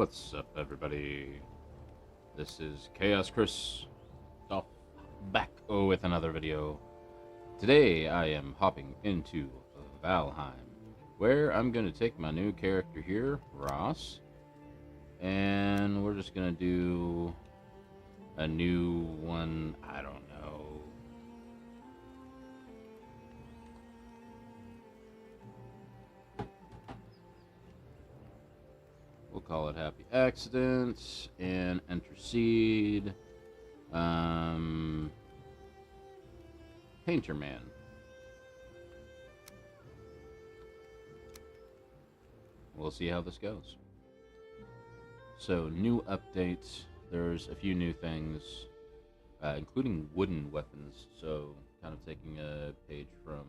What's up, everybody? This is Chaos Chris off back with another video. Today I am hopping into Valheim, where I'm going to take my new character here, Ross, and we're just going to do a new one. I don't know. We'll call it Happy Accidents and Enter Seed. Painter Man. We'll see how this goes. So, new updates. There's a few new things, including wooden weapons. So, kind of taking a page from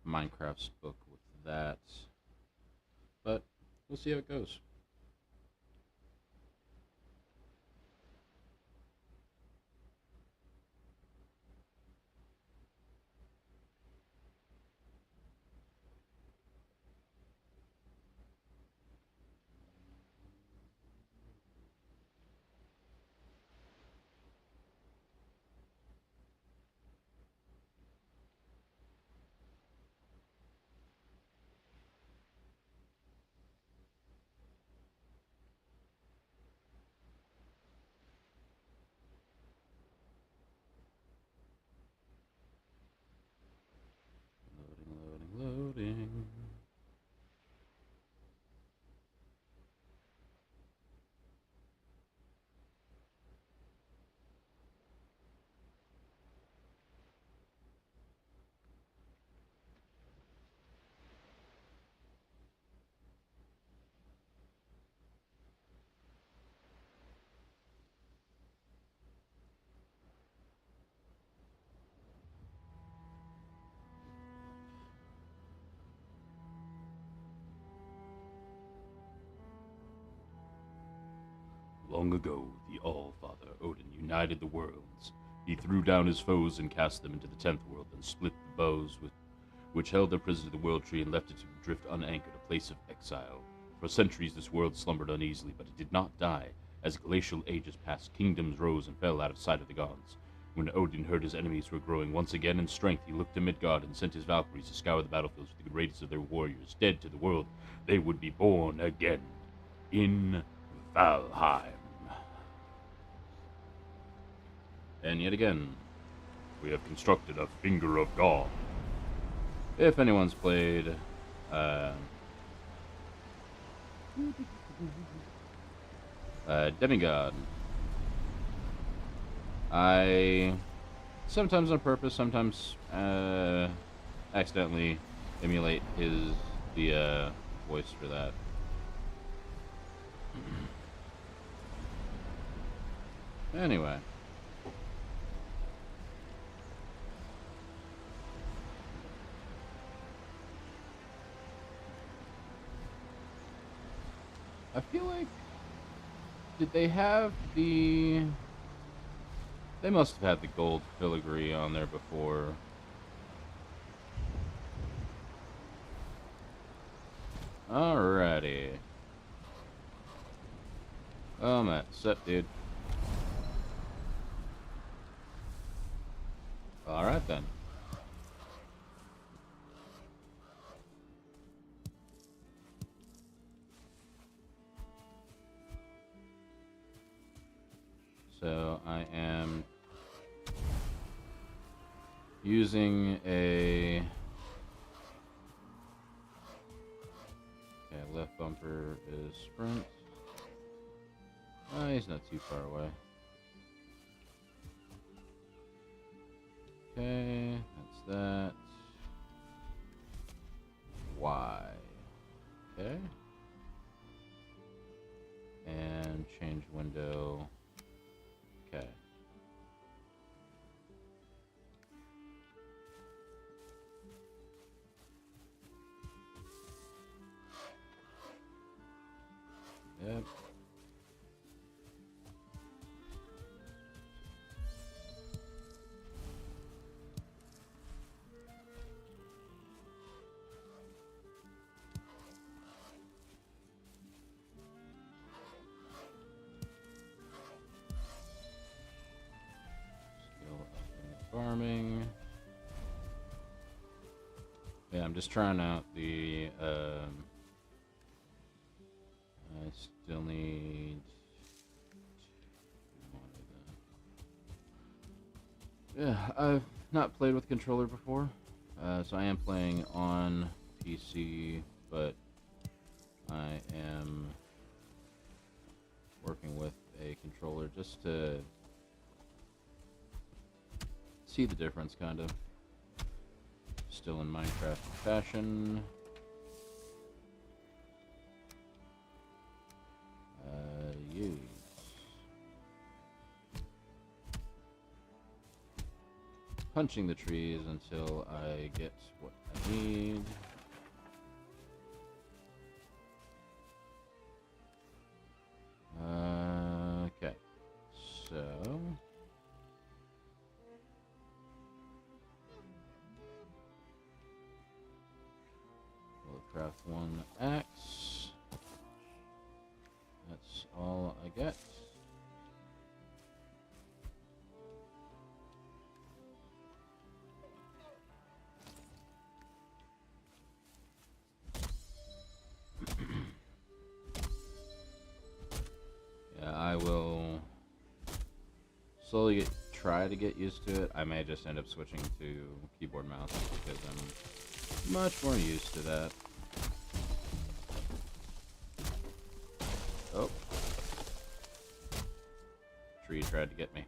Minecraft's book with that. But we'll see how it goes. Loading. Long ago, the All-Father Odin united the worlds. He threw down his foes and cast them into the 10th world, then split the bows which held their prison to the World Tree and left it to drift unanchored, a place of exile. For centuries this world slumbered uneasily, but it did not die. As glacial ages passed, kingdoms rose and fell out of sight of the gods. When Odin heard his enemies were growing once again in strength, he looked to Midgard and sent his Valkyries to scour the battlefields with the greatest of their warriors. Dead to the world, they would be born again in Valheim. And yet again, we have constructed a Finger of God. If anyone's played Demigod, I sometimes on purpose, sometimes accidentally emulate the voice for that. Anyway. I feel like, did they have the, they must have had the gold filigree on there before. Alrighty. Oh, Matt, what's up, dude? Alright then. So I am using a left bumper is sprint. He's not too far away. Okay, that's that. Y. Okay. And change window. Okay. Yep. farming. Yeah, I'm just trying out the, I still need... Yeah, I've not played with controller before, so I am playing on PC, but I am working with a controller just to see the difference, kind of. Still in Minecraft fashion. Use. Punching the trees until I get what I need. Okay, so we'll craft one axe. That's all I get. Yeah, I will slowly try to get used to it. I may just end up switching to keyboard mouse because I'm much more used to that. Oh. Tree tried to get me.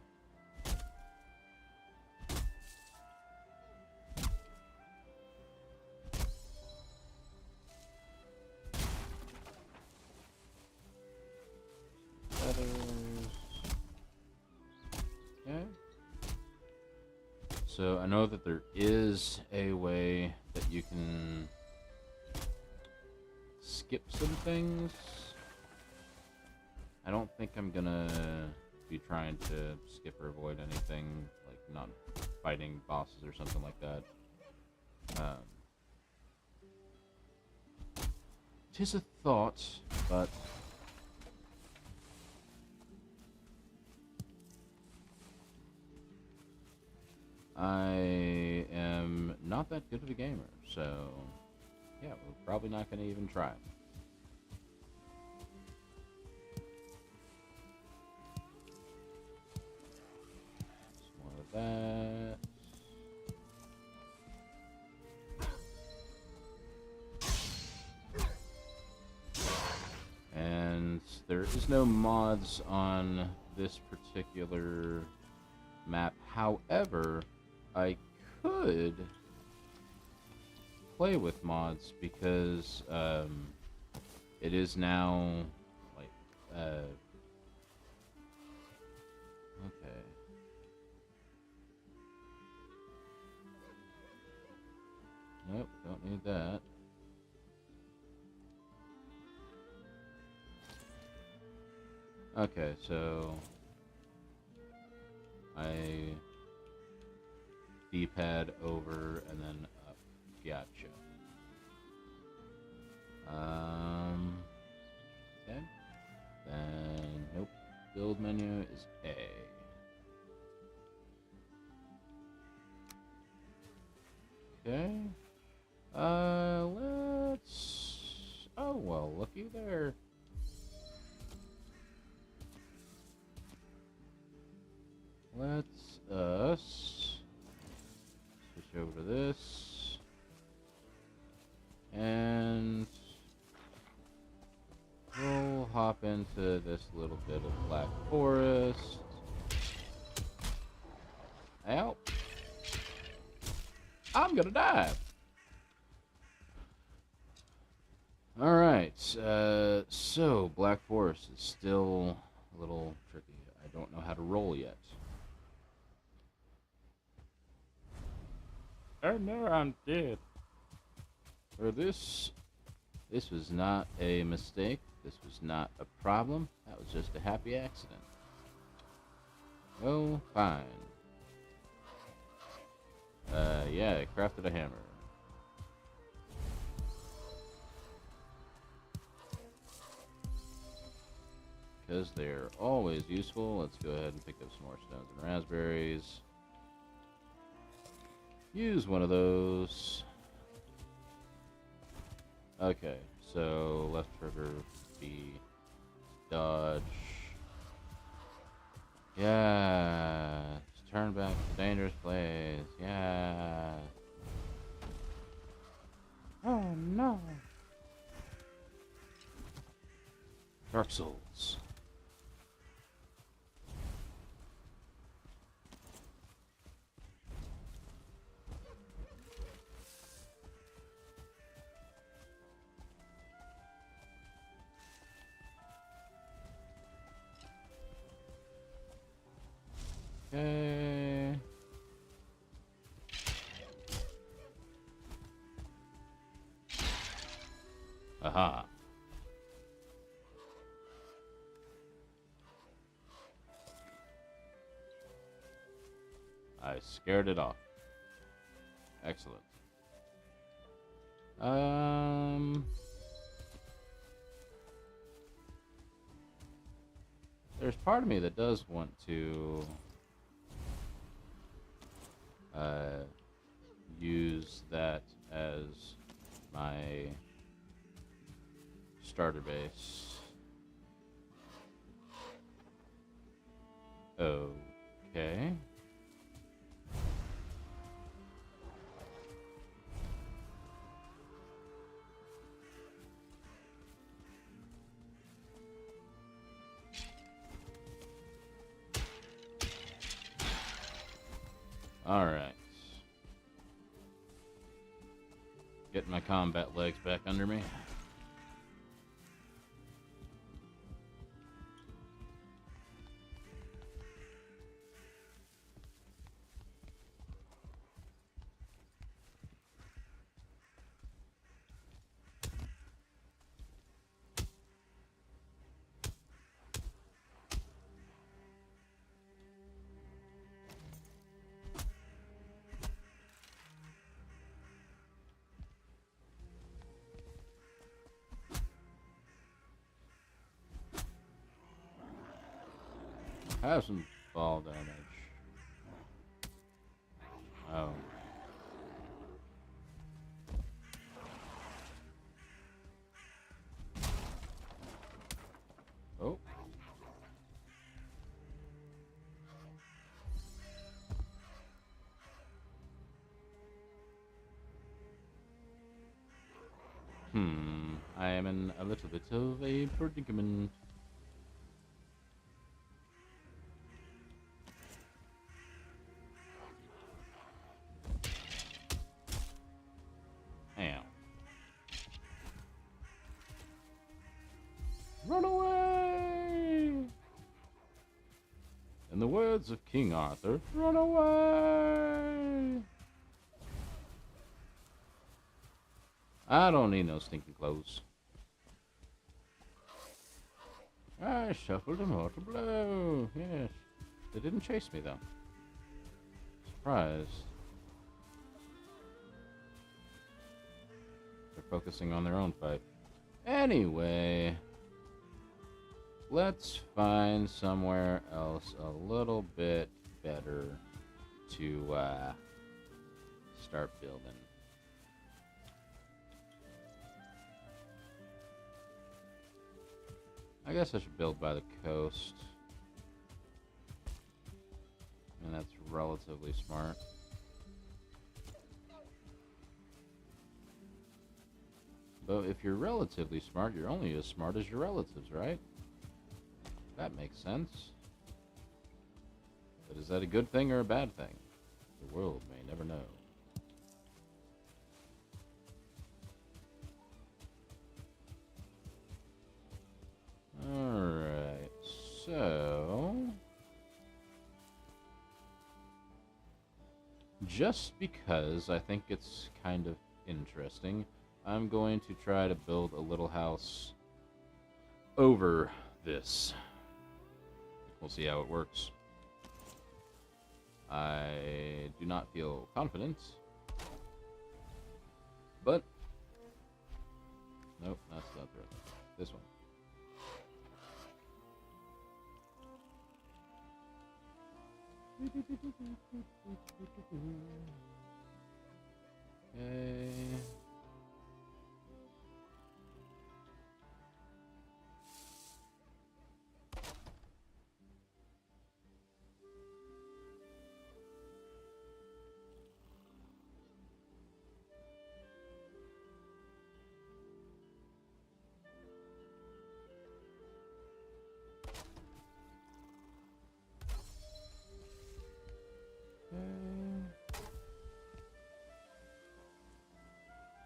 Okay. So I know that there is a way that you can skip some things. I don't think I'm gonna be trying to skip or avoid anything, like not fighting bosses or something like that. Tis a thought, but I am not that good of a gamer, so yeah, we're probably not going to even try. Some more of that. And there is no mods on this particular map. However, I could play with mods because it is now like okay. Nope, don't need that. Okay, so I D-pad over and then up. Gotcha. Okay. Then nope. Build menu is A. Okay. Let's. Oh well, looky there. Let's switch over to this, and we'll hop into this little bit of Black Forest. Ow! I'm gonna die. All right, so Black Forest is still a little tricky. I don't know how to roll yet. Oh no, I'm dead. Or this was not a mistake. This was not a problem. That was just a happy accident. Oh, fine. Yeah, I crafted a hammer. Because they're always useful. Let's go ahead and pick up some more stones and raspberries. use one of those. Okay, so left trigger, B, dodge. Yeah, turn back to dangerous place. Yeah. Oh no. Dark Souls. Okay. Aha. I scared it off. Excellent. There's part of me that does want to use that as my starter base. Okay. Alright. Getting my combat legs back under me. Have some fall damage. Oh. Oh. I am in a little bit of a predicament. Ow. Run away! In the words of King Arthur, run away! I don't need no stinking clothes. I shuffled a mortal blow. Yes. They didn't chase me, though. Surprised. They're focusing on their own fight. Anyway, let's find somewhere else a little bit better to start building. I guess I should build by the coast. And that's relatively smart. But if you're relatively smart, you're only as smart as your relatives, right? That makes sense. But is that a good thing or a bad thing? The world may never know. Alright, so... just because I think it's kind of interesting, I'm going to try to build a little house over this. We'll see how it works. I do not feel confident, but nope, that's not the right one. This one. Okay.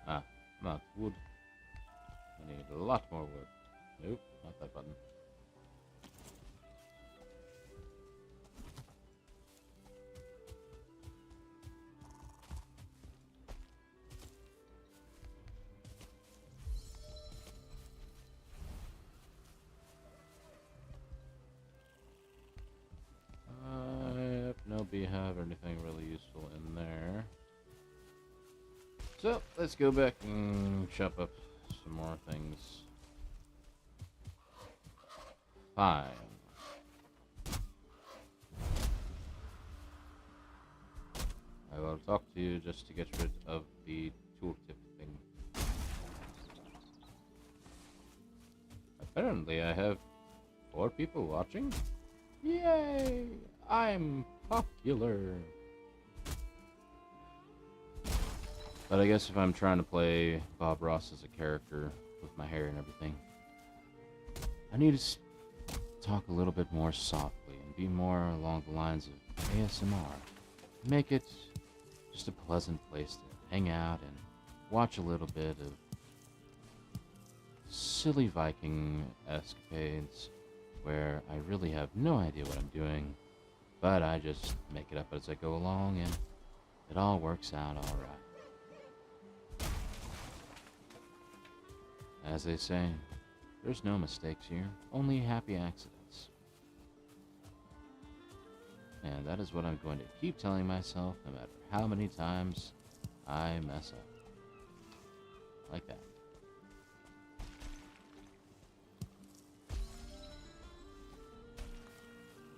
Ah, not wood. I need a lot more wood. Nope, not that button. Yep, no beehive or anything really useful in there. So, let's go back and chop up some more things. Fine. I will talk to you just to get rid of the tooltip thing. Apparently, I have 4 people watching. Yay! I'm popular. But I guess if I'm trying to play Bob Ross as a character with my hair and everything, I need to talk a little bit more softly and be more along the lines of ASMR. Make it just a pleasant place to hang out and watch a little bit of silly Viking escapades where I really have no idea what I'm doing, but I just make it up as I go along and it all works out alright. As they say, there's no mistakes here, only happy accidents. And that is what I'm going to keep telling myself no matter how many times I mess up. Like that.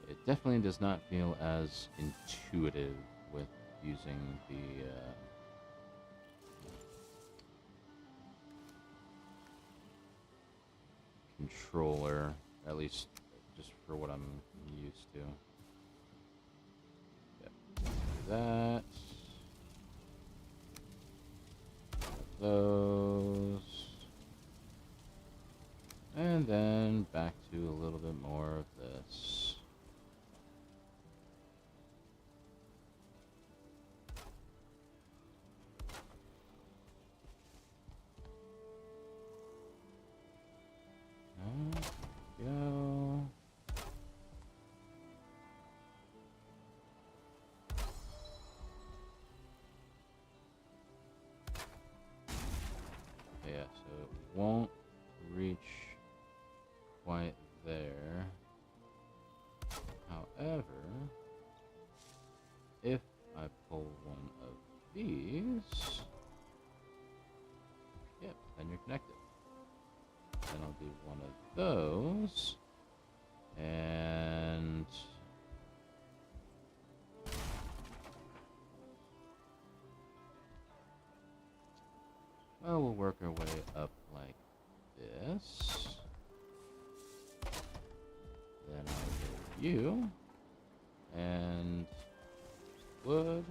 It definitely does not feel as intuitive with using the controller, at least just for what I'm used to. Yep. That. Those. And then back to a little bit more of this. Go. Yeah, so it won't reach quite there. However, if I pull one of these, yep, then you're connected. Then I'll do one of those, and well, we'll work our way up like this. Then I'll do you, and wood.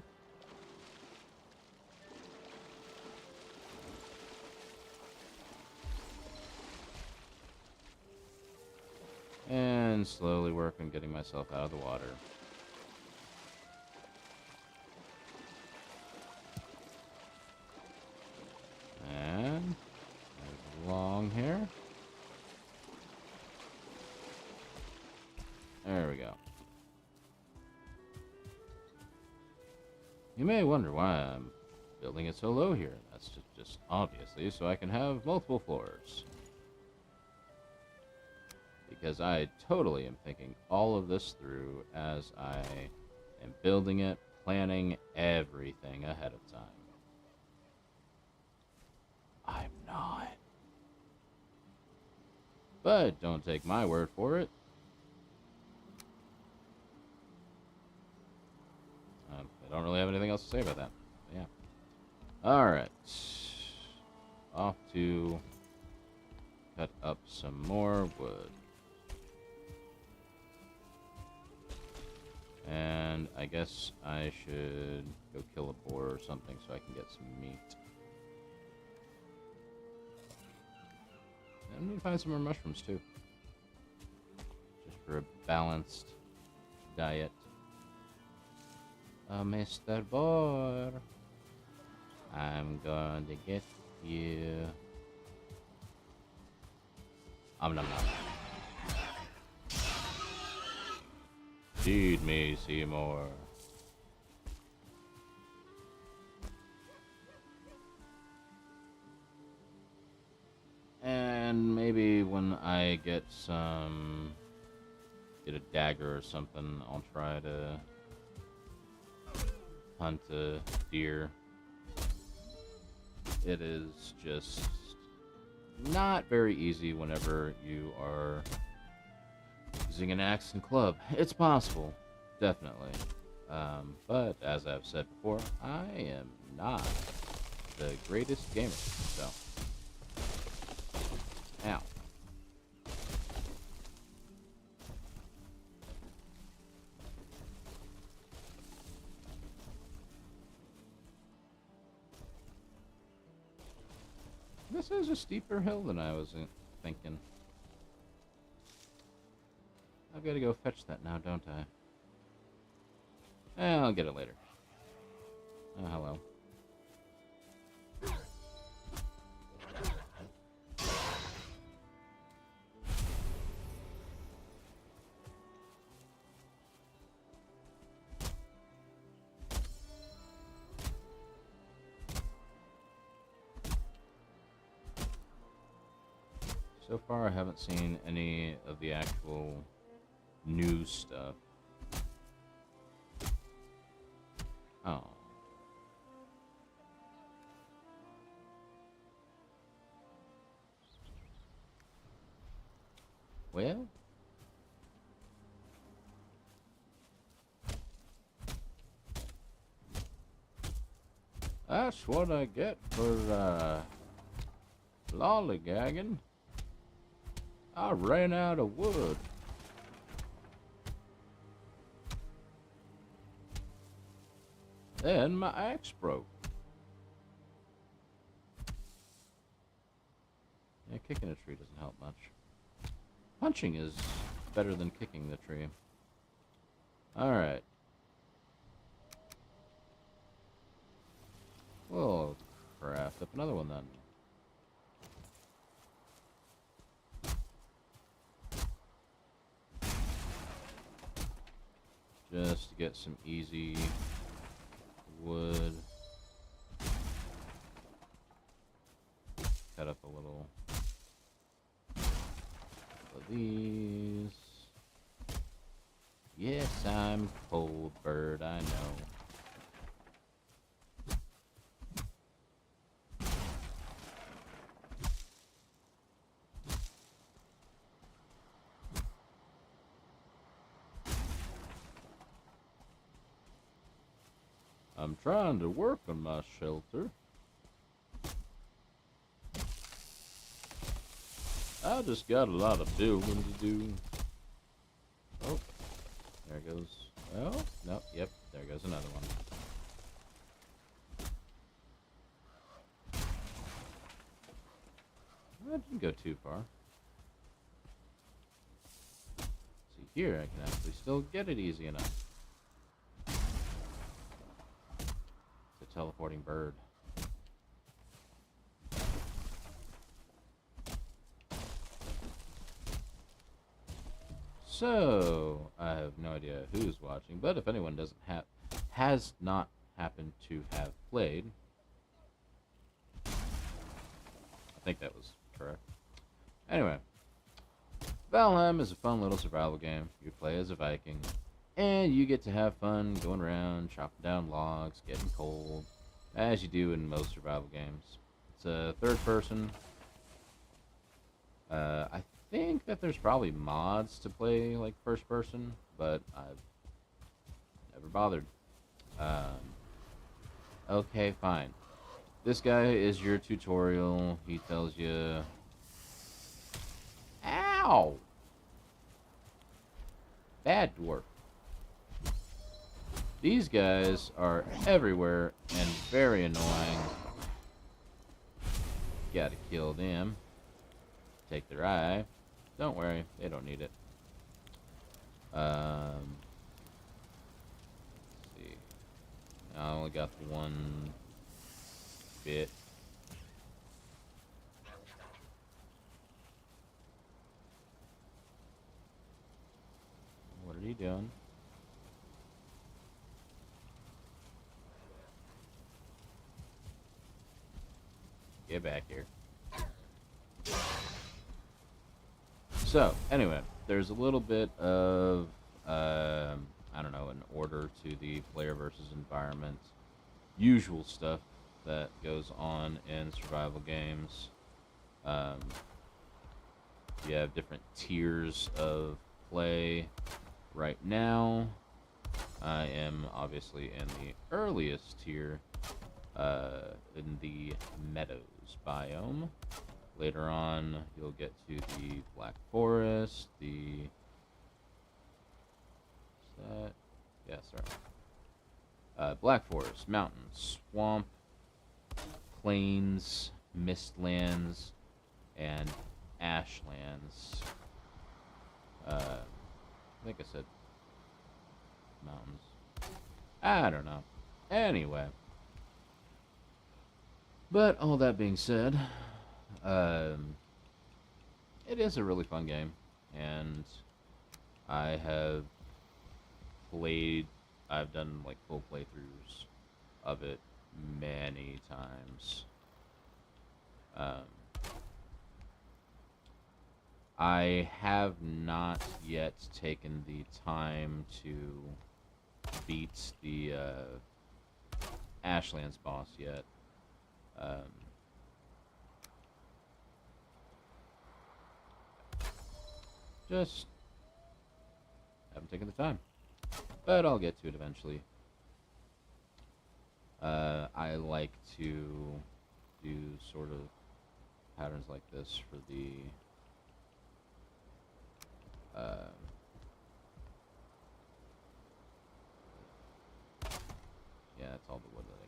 And slowly work on getting myself out of the water. And long here. There we go. You may wonder why I'm building it so low here. That's just obviously so I can have multiple floors. Because I totally am thinking all of this through as I am building it, planning everything ahead of time. I'm not. But don't take my word for it. I don't really have anything else to say about that. Yeah. Alright. Off to cut up some more wood. And I guess I should go kill a boar or something so I can get some meat. And I need to find some more mushrooms too. Just for a balanced diet. Oh, Mr. Boar, I'm going to get you. Nom nom. Feed me, Seymour. And maybe when I get a dagger or something, I'll try to hunt a deer. It is just not very easy whenever you are using an axe and club. It's possible, definitely. But as I've said before, I am not the greatest gamer, so. Ow. This is a steeper hill than I was thinking. I've got to go fetch that now, don't I? I'll get it later. Oh, hello. So far, I haven't seen any of the actual new stuff. Oh. Well? That's what I get for, lollygagging. I ran out of wood. Then my axe broke. Yeah, kicking a tree doesn't help much. Punching is better than kicking the tree. Alright. We'll craft up another one then. Just to get some easy wood. Cut up a little of these. Yes, I'm cold bird, I know. I'm trying to work on my shelter. I just got a lot of building to do. Oh, there goes. Oh, no, yep, there goes another one. I didn't go too far. See, here I can actually still get it easy enough. Teleporting bird. So I have no idea who's watching, but if anyone has not happened to have played, I think that was correct. Anyway, Valheim is a fun little survival game. You play as a Viking, and you get to have fun going around, chopping down logs, getting cold, as you do in most survival games. It's a third person. I think that there's probably mods to play like first person, but I've never bothered. Okay, fine. This guy is your tutorial. He tells you... Ow! Bad dwarf. These guys are everywhere and very annoying. Gotta kill them. Take their eye. Don't worry, they don't need it. Let's see. I only got the one bit. What are you doing? Get back here. So, anyway, there's a little bit of, I don't know, an order to the player versus environment. Usual stuff that goes on in survival games. You have different tiers of play. Right now, I am obviously in the earliest tier, in the Meadows biome. Later on, you'll get to the Black Forest, the... Is that... Yeah, sorry. Black Forest, mountains, swamp, plains, mistlands, and ashlands. I think I said mountains. I don't know. Anyway. But all that being said, it is a really fun game, and I have played, I've done like full playthroughs of it many times. I have not yet taken the time to beat the Ashlands boss yet. Just haven't taken the time, but I'll get to it eventually. I like to do sort of patterns like this for the yeah, that's all the wood that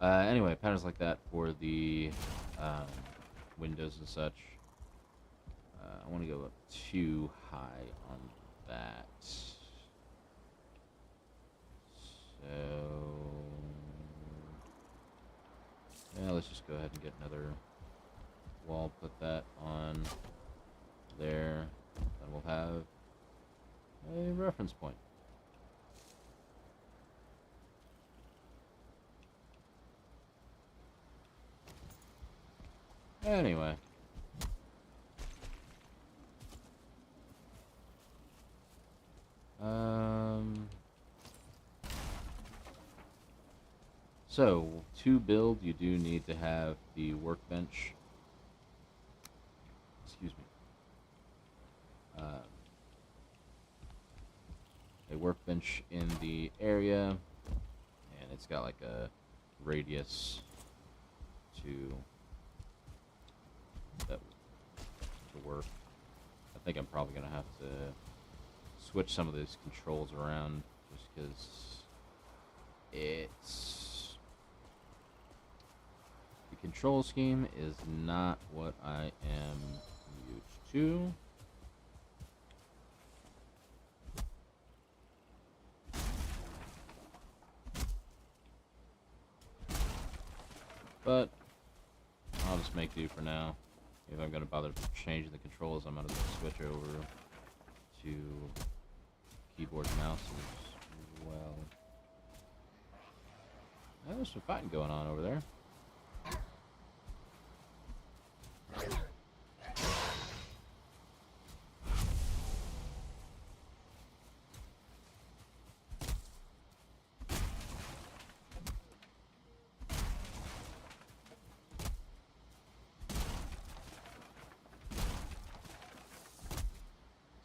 I got. Anyway, patterns like that for the windows and such. I want to go up too high on that. So, yeah, let's just go ahead and get another wall, put that on there, then we'll have a reference point. Anyway. So, to build, you do need to have the workbench. Excuse me. A workbench in the area, and it's got like a radius to work. I think I'm probably gonna have to switch some of these controls around just because the control scheme is not what I am used to. But I'll just make do for now. If I'm gonna bother changing the controls, I'm gonna switch over to keyboard and mouse as well. Oh, there's some fighting going on over there.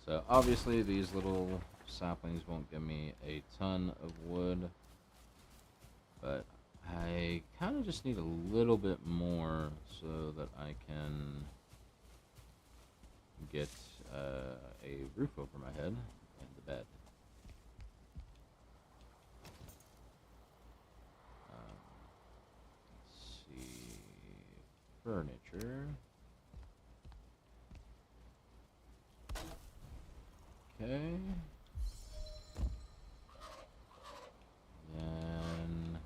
So obviously these little saplings won't give me a ton of wood, but I kind of just need a little bit more so that I can get a roof over my head and the bed. Let's see. Furniture. Okay. Then,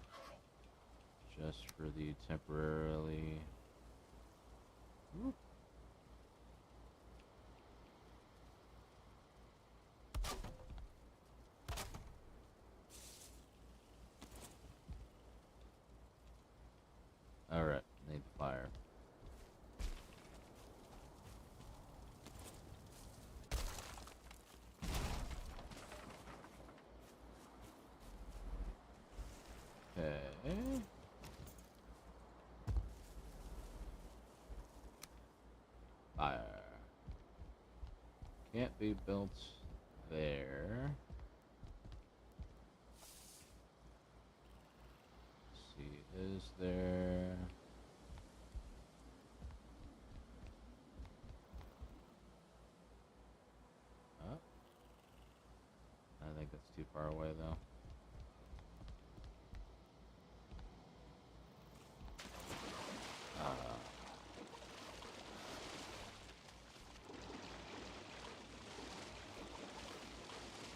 just for the temporarily. Whoop. Alright, need the fire. Okay. Fire. Can't be built there. Let's see, is there... Oh. I think that's too far away, though.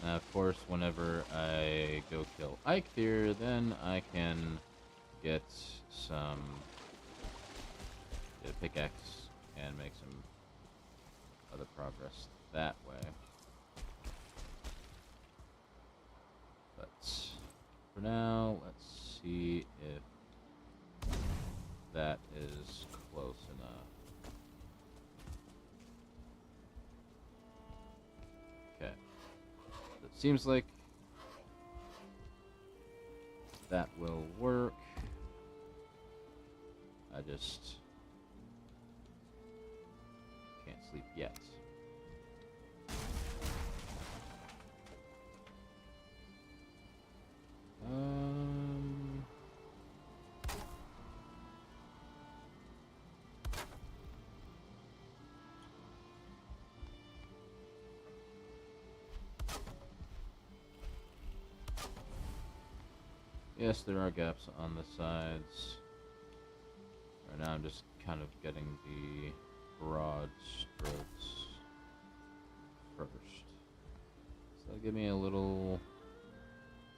Now, of course, whenever I go kill Ike here, then I can get some get a pickaxe and make some other progress that way. But for now, let's see if that is close enough. Okay. It seems like that will work. I just can't sleep yet. Yes, there are gaps on the sides. Right now I'm just kind of getting the broad strokes first. So that'll give me a little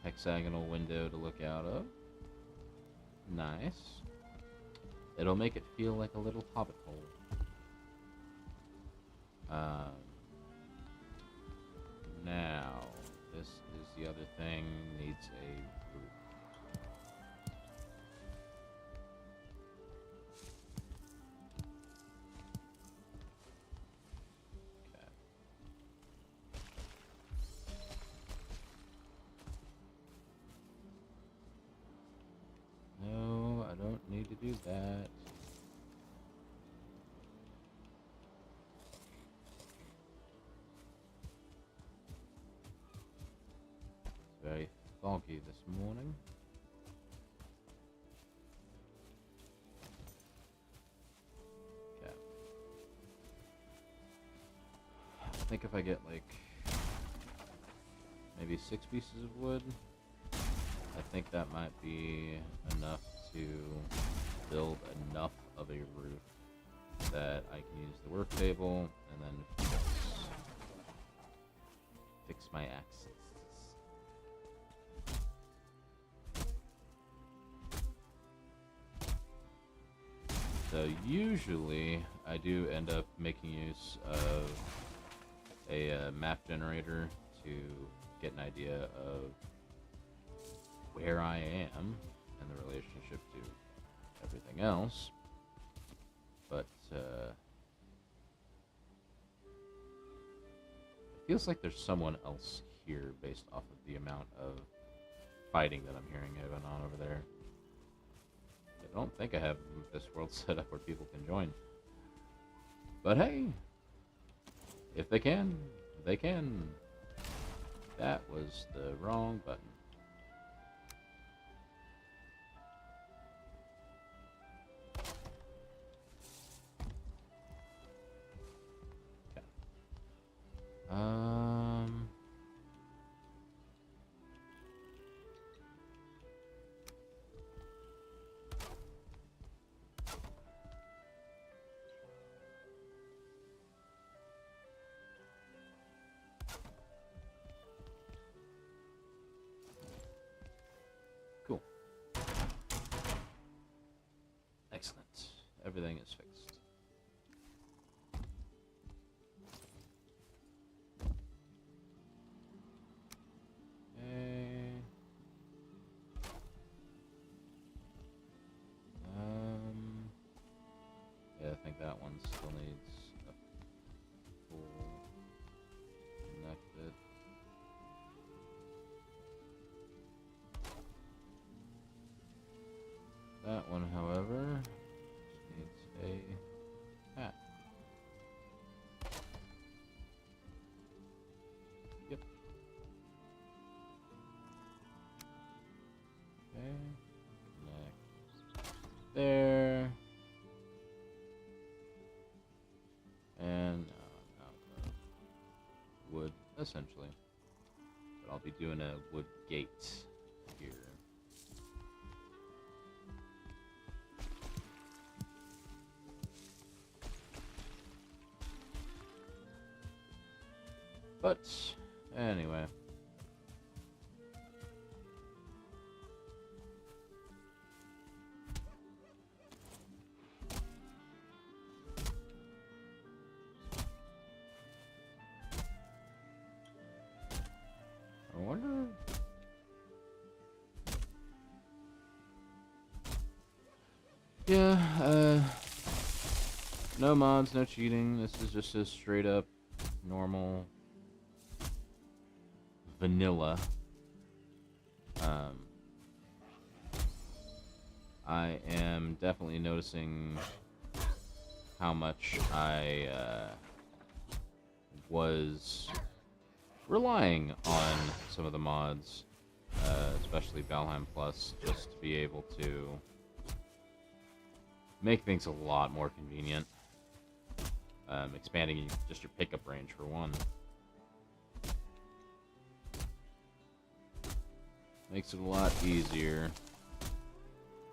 hexagonal window to look out of. Nice. It'll make it feel like a little hobbit hole. Now, this is the other thing, needs a roof. No, I don't need to do that. It's very foggy this morning. Okay. I think if I get like maybe 6 pieces of wood, I think that might be enough to build enough of a roof that I can use the work table and then fix my axes. So usually I do end up making use of a map generator to get an idea of where I am and the relationship to everything else. But it feels like there's someone else here based off of the amount of fighting that I'm hearing going on over there. I don't think I have this world set up where people can join. But hey, if they can, they can. That was the wrong button. everything is fixed. Okay. Yeah, I think that one still needs a full connected. That one, however, just needs a hat. Yep. Okay. Next. There. And out of wood, essentially. But I'll be doing a wood gate here. But, anyway. I wonder... Yeah, no mods, no cheating. This is just a straight up normal vanilla. I am definitely noticing how much I was relying on some of the mods, especially Valheim Plus, just to be able to make things a lot more convenient. Expanding just your pickup range for one. Makes it a lot easier.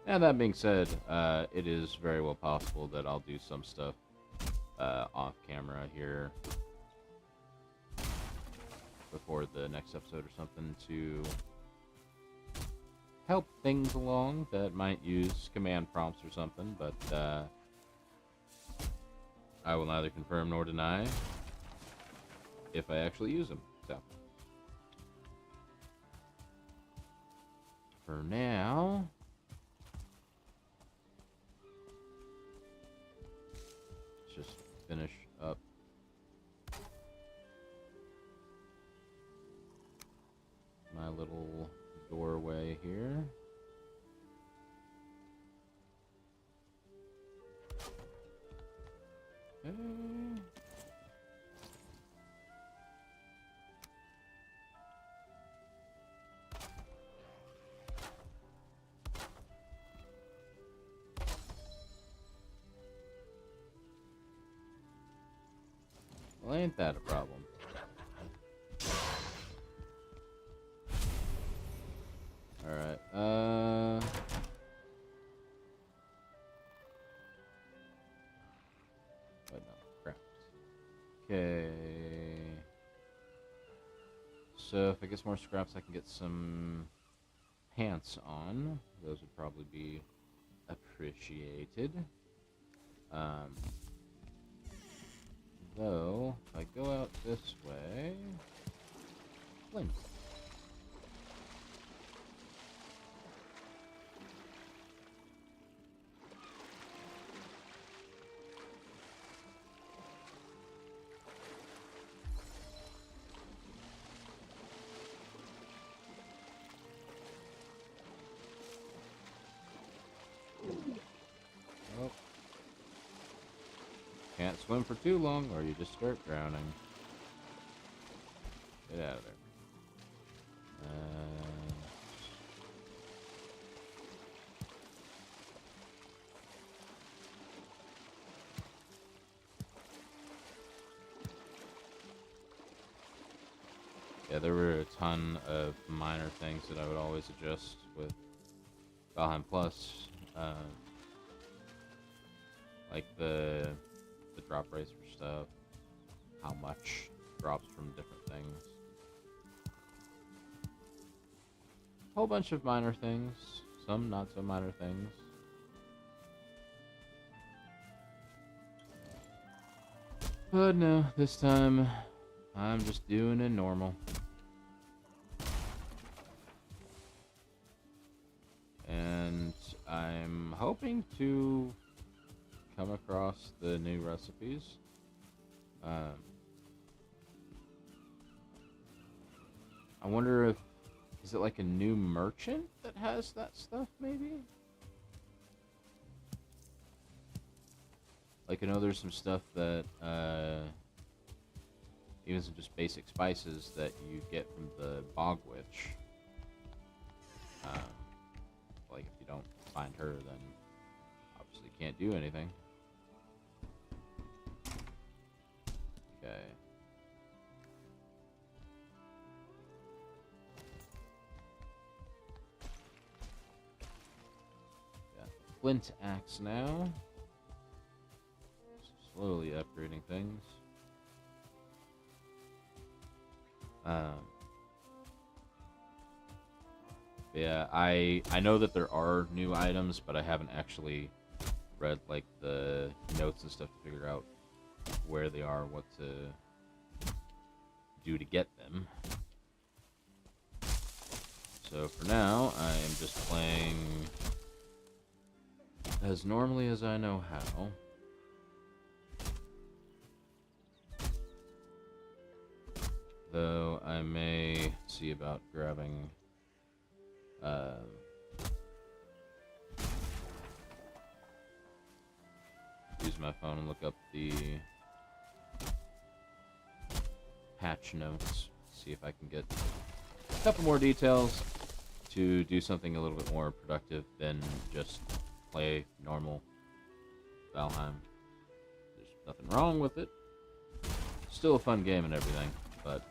And that being said, it is very well possible that I'll do some stuff off camera here before the next episode or something to help things along that might use command prompts or something, but I will neither confirm nor deny if I actually use them. So, for now, let's just finish up my little doorway here. Okay. Well, ain't that a problem? Alright, wait, no, crap. Okay. So, if I get some more scraps, I can get some pants on. Those would probably be appreciated. Though, if I go out this way... Flint. Oh. Can't swim for too long or you just start drowning. Get out of there. Yeah, there were a ton of minor things that I would always adjust with Valheim Plus. Like the drop rates for stuff, how much drops from different things. A whole bunch of minor things, some not so minor things. But no, this time I'm just doing it normal. And I'm hoping to come across the new recipes. I wonder if, is it like a new merchant that has that stuff, maybe? Like, I know there's some stuff that, even some just basic spices that you get from the Bog Witch. Like, if you don't find her, then obviously can't do anything. Okay. Got the flint axe now. Slowly upgrading things. Yeah, I know that there are new items, but I haven't actually read like the notes and stuff to figure out where they are, what to do to get them. So for now, I am just playing as normally as I know how. Though I may see about grabbing use my phone and look up the patch notes, see if I can get a couple more details to do something a little bit more productive than just play normal Valheim. There's nothing wrong with it. Still a fun game and everything, but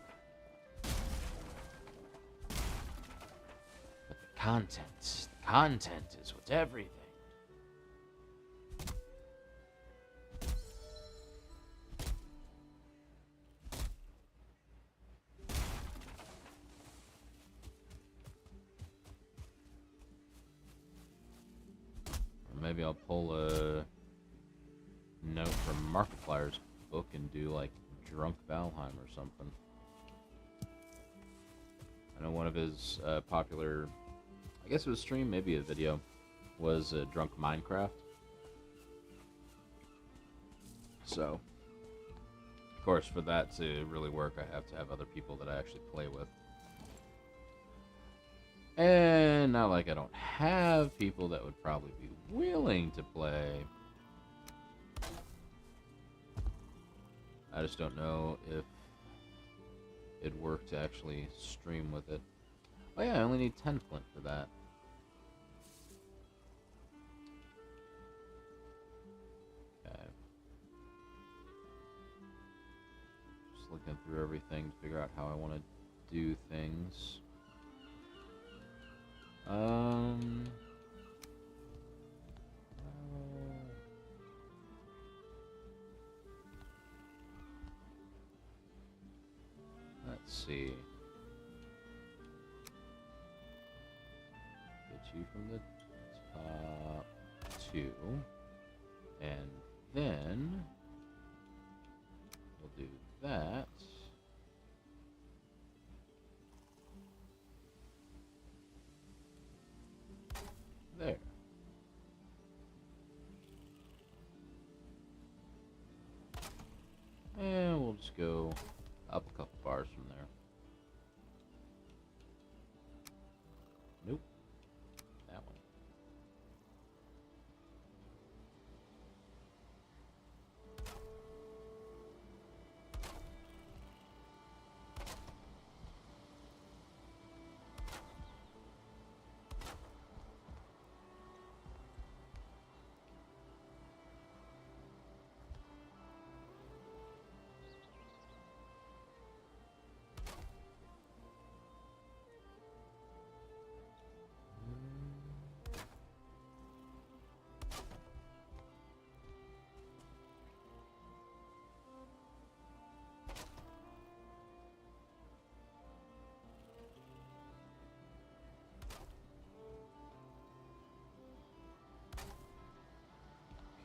the content is what's everything. Maybe I'll pull a note from Markiplier's book and do like Drunk Valheim or something. I know one of his popular, I guess it was stream, maybe a video, was Drunk Minecraft. So, of course, for that to really work, I have to have other people that I actually play with. And not like I don't have people that would probably be willing to play. I just don't know if it'd work to actually stream with it. Oh yeah, I only need 10 flint for that. Okay. Just looking through everything to figure out how I want to do things. Let's see. Get you from the top 2. And then we'll do that. There. And we'll just go up a couple bars from there. Nope. That one.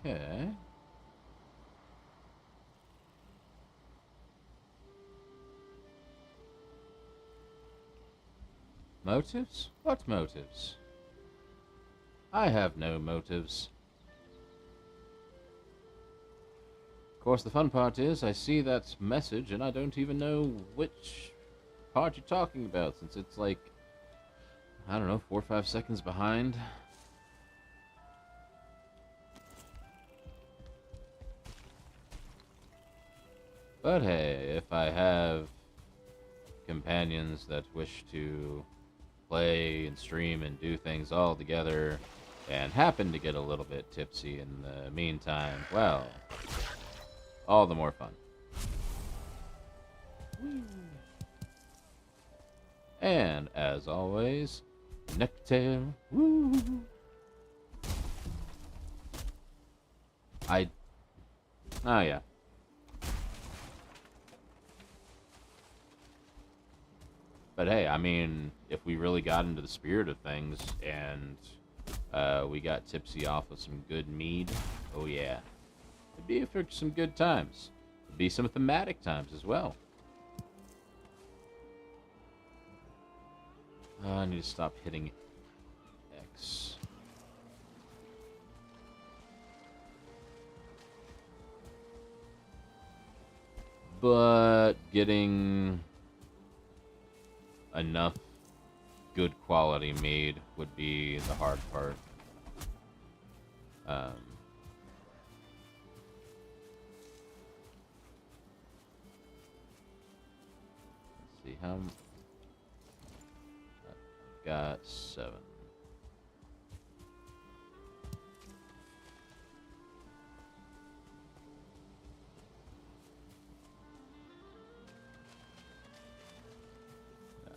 Okay. Motives? What motives? I have no motives. Of course, the fun part is I see that message and I don't even know which part you're talking about, since it's like, I don't know, 4 or 5 seconds behind. But hey, if I have companions that wish to play and stream and do things all together and happen to get a little bit tipsy in the meantime, well, all the more fun. And as always, nectar. Woo! Oh yeah. But hey, I mean, if we really got into the spirit of things and we got tipsy off of some good mead, oh yeah. It'd be for some good times. It'd be some thematic times as well. I need to stop hitting X. But getting enough good quality mead would be the hard part. Let's see how I've got 7.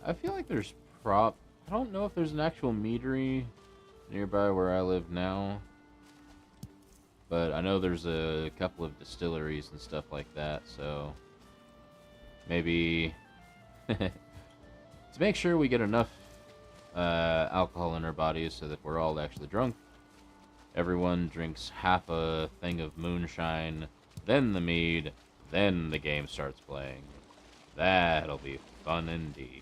I feel like there's I don't know if there's an actual meadery nearby where I live now, but I know there's a couple of distilleries and stuff like that, so maybe to make sure we get enough alcohol in our bodies so that we're all actually drunk, everyone drinks half a thing of moonshine, then the mead, then the game starts playing. That'll be fun indeed.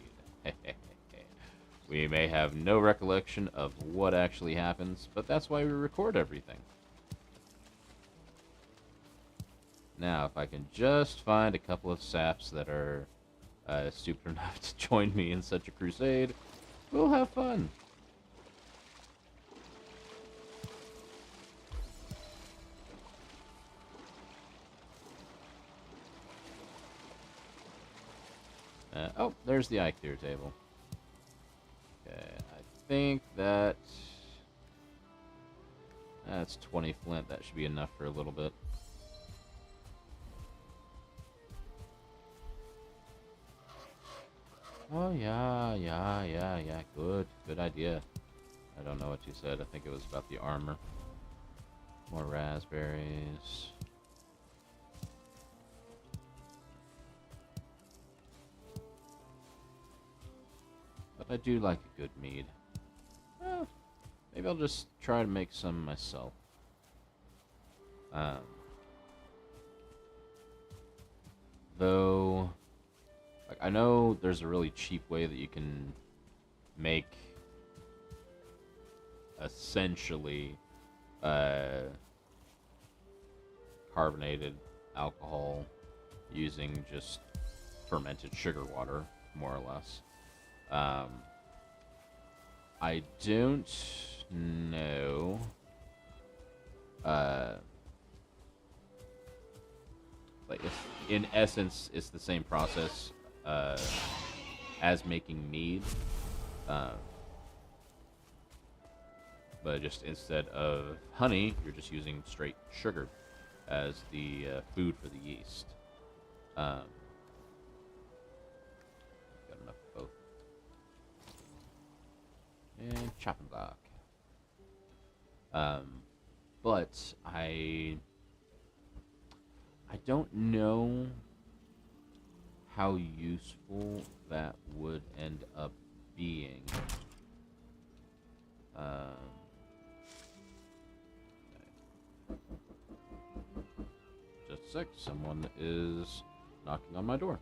We may have no recollection of what actually happens, but that's why we record everything. Now, if I can just find a couple of saps that are stupid enough to join me in such a crusade, we'll have fun. Oh, there's the Ike table. Okay, I think that's 20 flint. That should be enough for a little bit. Oh, yeah. Good idea. I don't know what you said. I think it was about the armor. More raspberries. But I do like a good mead. Well, maybe I'll just try to make some myself. Though, like, I know there's a really cheap way that you can make essentially carbonated alcohol using just fermented sugar water, more or less. I don't know. Like, in essence, it's the same process as making mead, but just instead of honey, you're just using straight sugar as the food for the yeast. Got enough of both. And chopping block. But I don't know how useful that would end up being. Just a sec, someone is knocking on my door.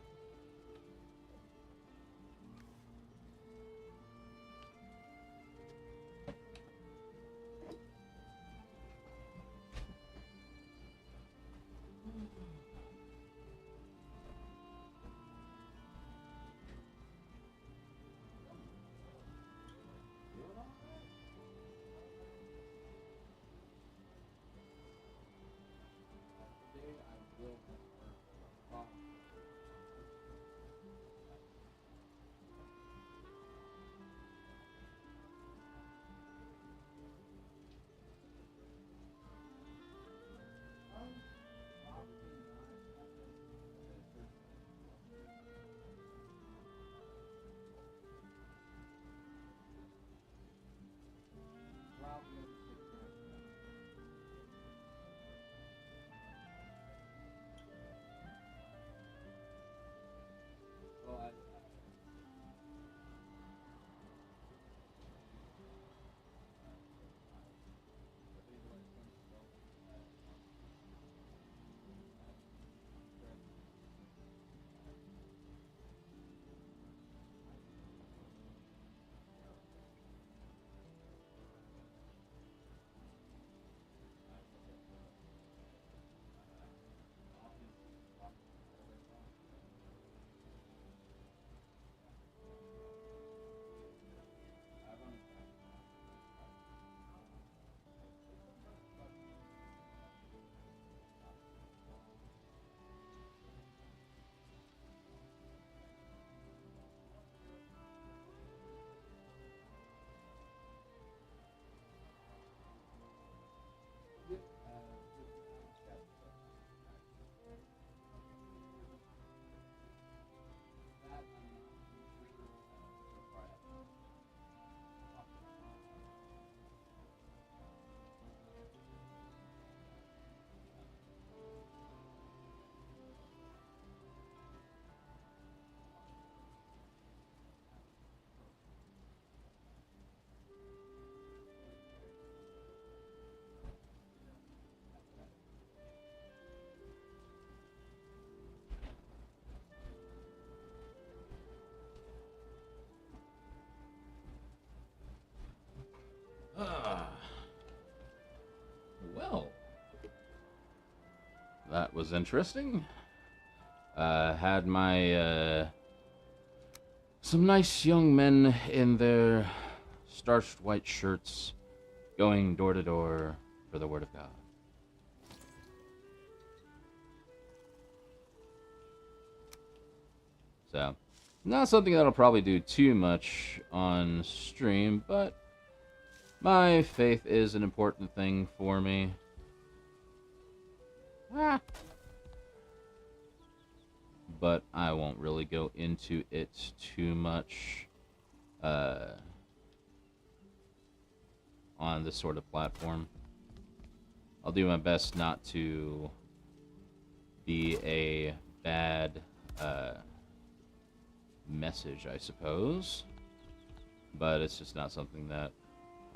Ah, well, that was interesting. Had my, some nice young men in their starched white shirts going door to door for the Word of God. So, not something that'll probably do too much on stream, but my faith is an important thing for me. Ah. But I won't really go into it too much on this sort of platform. I'll do my best not to be a bad message, I suppose. But it's just not something that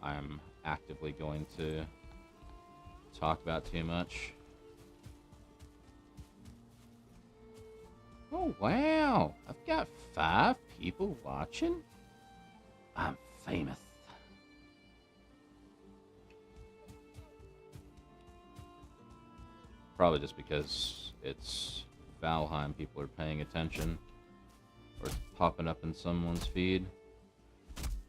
I'm actively going to talk about too much. Oh, wow. I've got 5 people watching. I'm famous. Probably just because it's Valheim, people are paying attention. Or it's popping up in someone's feed.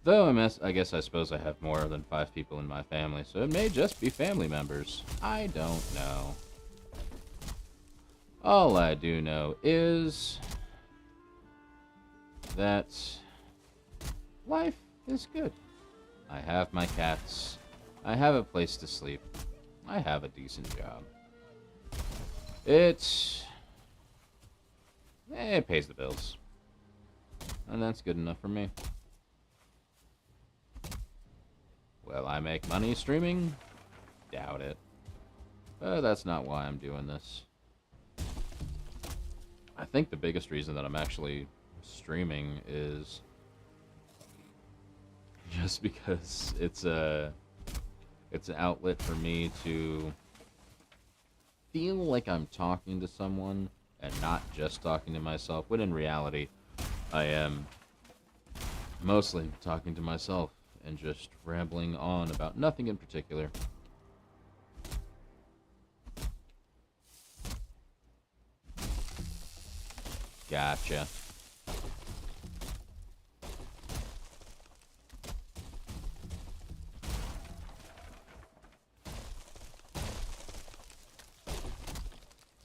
Though I suppose I have more than 5 people in my family, so it may just be family members. I don't know. All I do know is that life is good. I have my cats. I have a place to sleep. I have a decent job. It pays the bills. And that's good enough for me. Will I make money streaming? Doubt it. But that's not why I'm doing this. I think the biggest reason that I'm actually streaming is just because it's an outlet for me to feel like I'm talking to someone and not just talking to myself, when in reality I am mostly talking to myself and just rambling on about nothing in particular. Gotcha.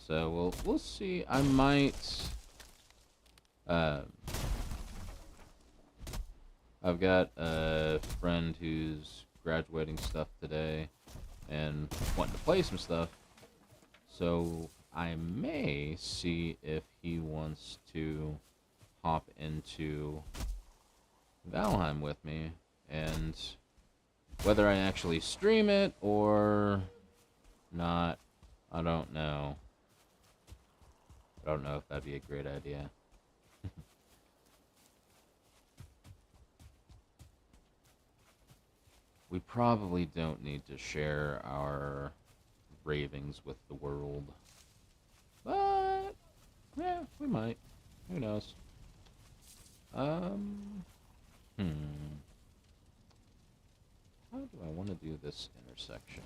So we'll see. I might. I've got a friend who's graduating stuff today and wanting to play some stuff. So I may see if he wants to hop into Valheim with me, and whether I actually stream it or not, I don't know. I don't know if that'd be a great idea. We probably don't need to share our ravings with the world. But, yeah, we might. Who knows? Hmm. How do I want to do this intersection?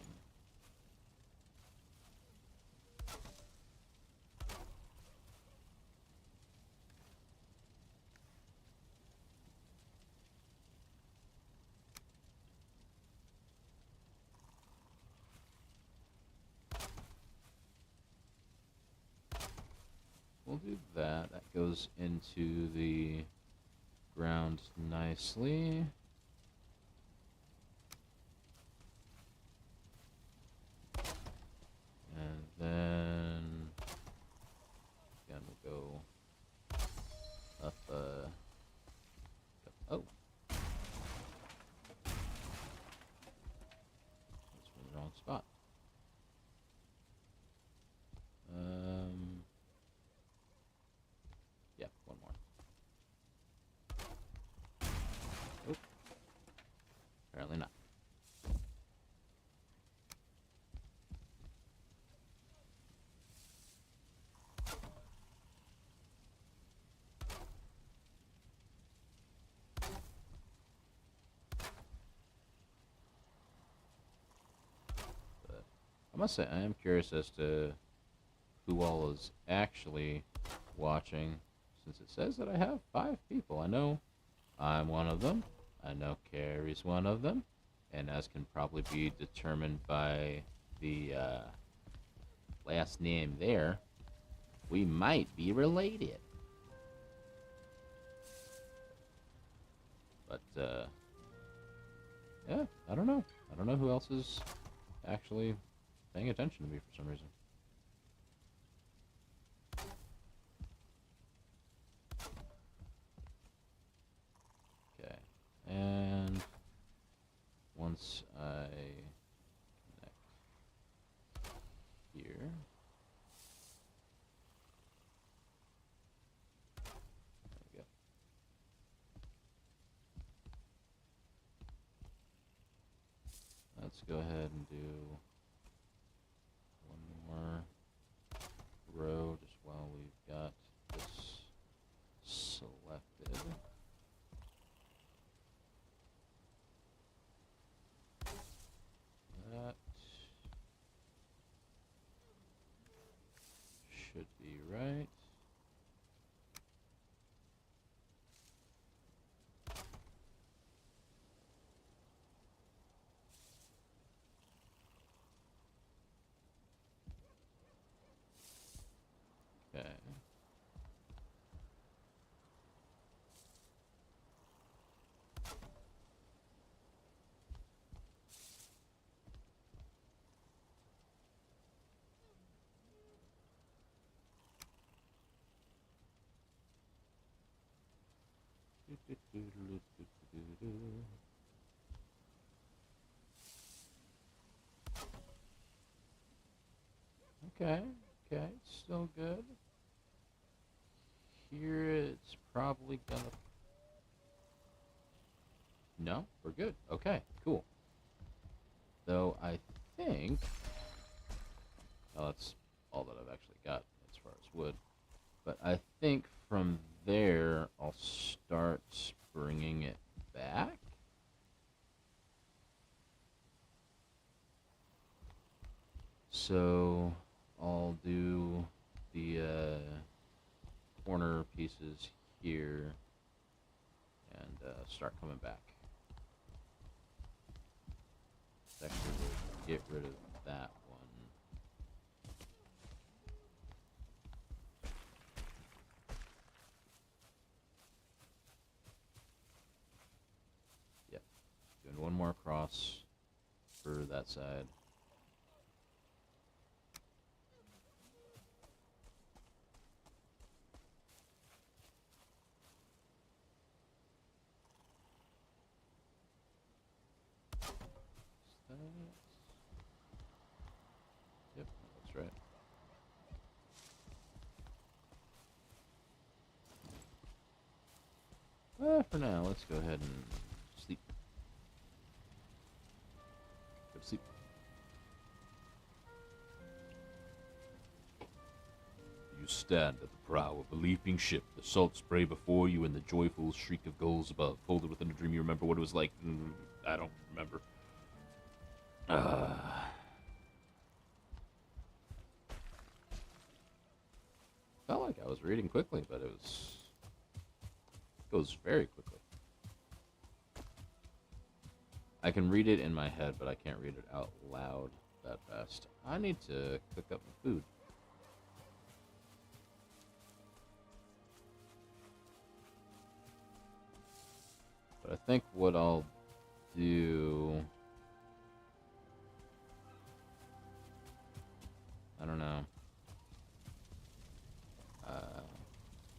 We'll do that. That goes into the ground nicely. And then again we'll go up oh. That's in the wrong spot. Yeah, one more. Oh. Apparently not. But I must say, I am curious as to who all is actually watching, since it says that I have 5 people. I know I'm one of them. I know Carrie's one of them. And as can probably be determined by the last name there, we might be related. But, yeah, I don't know. I don't know who else is actually paying attention to me for some reason. Okay, and once I connect here, there we go. Let's go ahead and do one more row just while we've got this selected. That should be right. Okay. Okay, okay, still good. Here it's probably gonna... No, we're good. Okay, cool. Though I think... Oh, that's all that I've actually got as far as wood. But I think from there I'll start bringing it back. So I'll do the corner pieces here and start coming back. Actually, we'll get rid of that one. across for that side. Yep, that's right. For now, let's go ahead and sleep. Go to sleep. You stand at the prow of a leaping ship, the salt spray before you and the joyful shriek of gulls above. Folded within a dream, you remember what it was like. I don't remember. Felt like I was reading quickly, but it goes very quickly. I can read it in my head, but I can't read it out loud that fast. I need to cook up my food. But I think what I'll do... I don't know.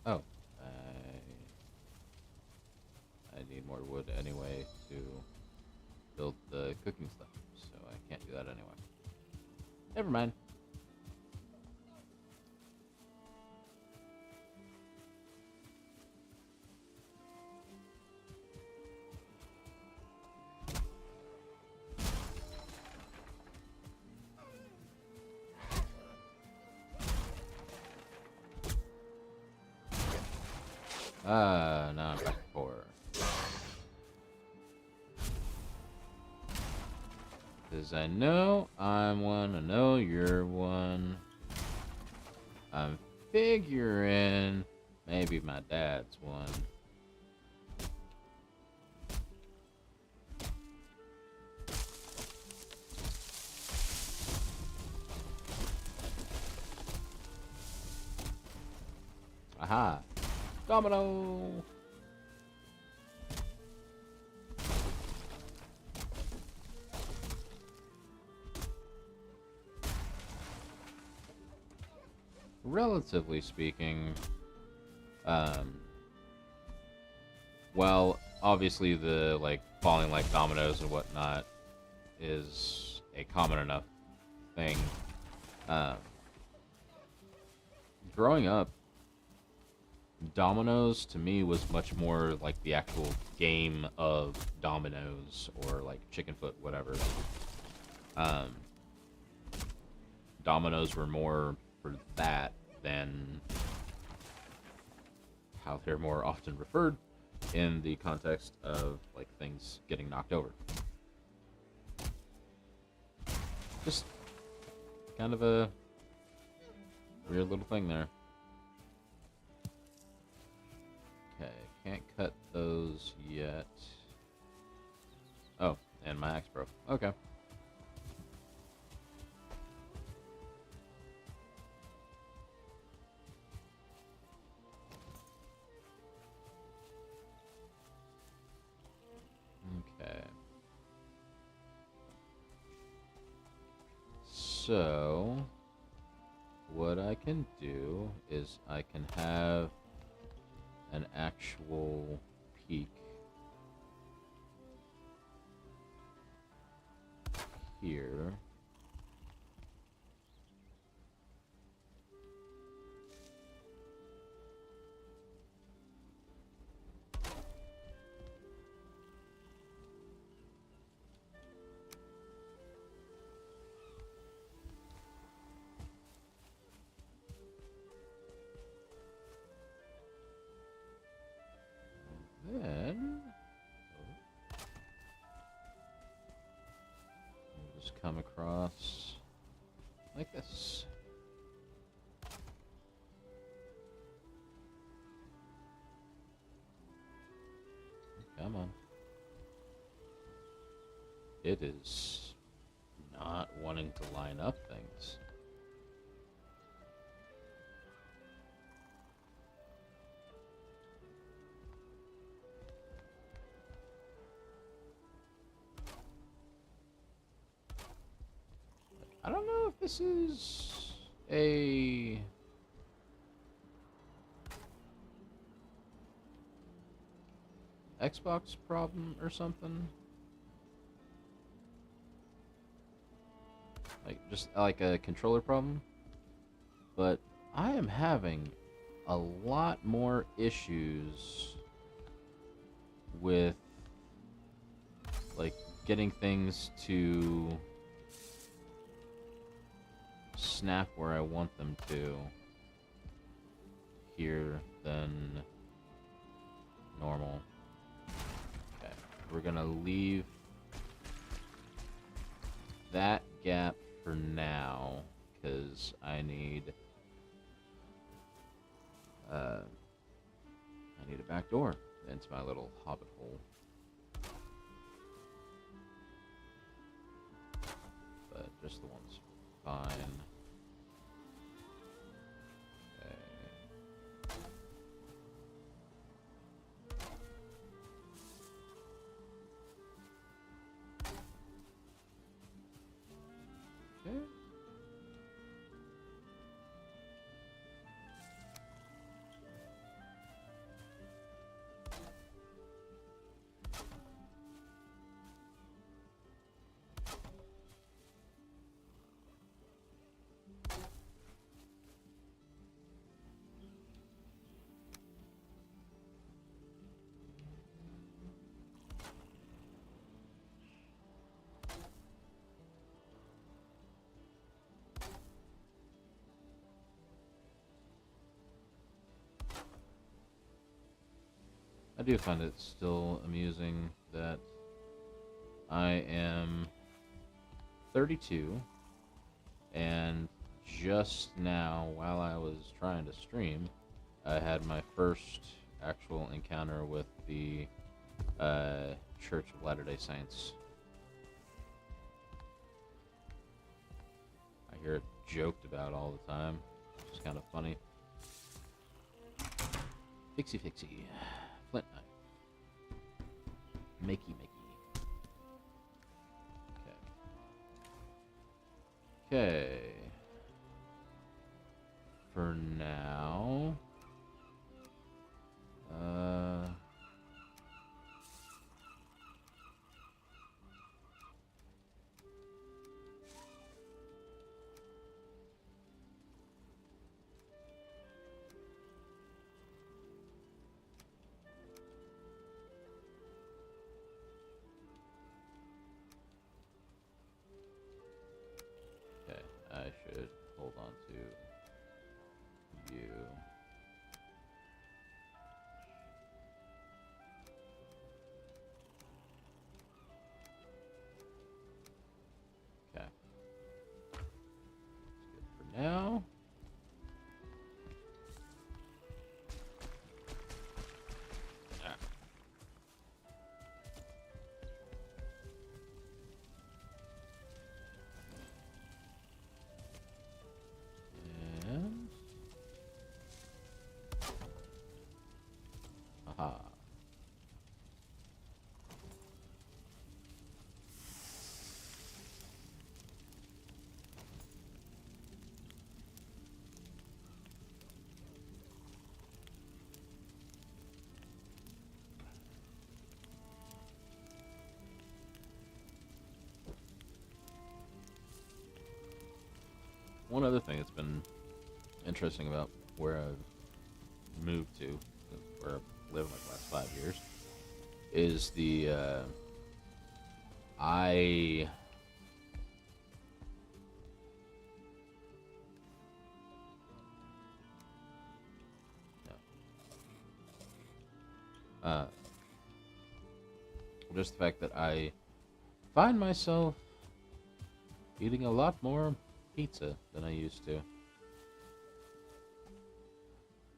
Oh. I need more wood anyway to build the cooking stuff, so I can't do that anyway. Never mind. Now I'm back to 4. Because I know I'm one, I know you're one. I'm figuring maybe my dad's one. Aha! Domino! Relatively speaking, well, obviously the, like, falling like dominoes and whatnot is a common enough thing. Growing up, dominoes to me was much more like the actual game of dominoes or like chicken foot, whatever. Dominoes were more for that than how they're more often referred in the context of like things getting knocked over. Just kind of a weird little thing there. Okay, can't cut those yet. Oh, and my axe broke. Okay. Okay. So, what I can do is I can have an actual peak here. Then we'll just come across like this. Come on. It is not wanting to line up things. this is a Xbox problem or something. Like, just like a controller problem. But I am having a lot more issues with, like, getting things to snap where I want them to here than normal. Okay, we're gonna leave that gap for now, because I need a back door into my little hobbit hole. But just the one's fine. Okay. Okay. I do find it still amusing that I am 32, and just now, while I was trying to stream, I had my first actual encounter with the Church of Latter-day Saints. I hear it joked about all the time, which is kind of funny. Fixie. Flint knife. Makey. Okay. For now. I should hold on to you. Okay. That's good for now. One other thing that's been interesting about where I've moved to, where I've lived like the last 5 years, is the just the fact that I find myself eating a lot more pizza than I used to.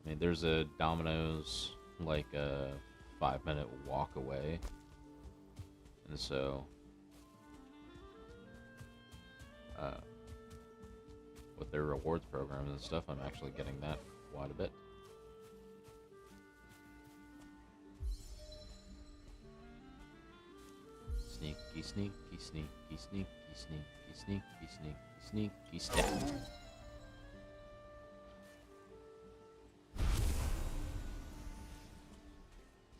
I mean, there's a Domino's like a 5-minute walk away, and so with their rewards programs and stuff, I'm actually getting that quite a bit. Sneaky, sneaky, sneaky, sneaky, sneaky, sneaky, sneaky, Sneaky stab.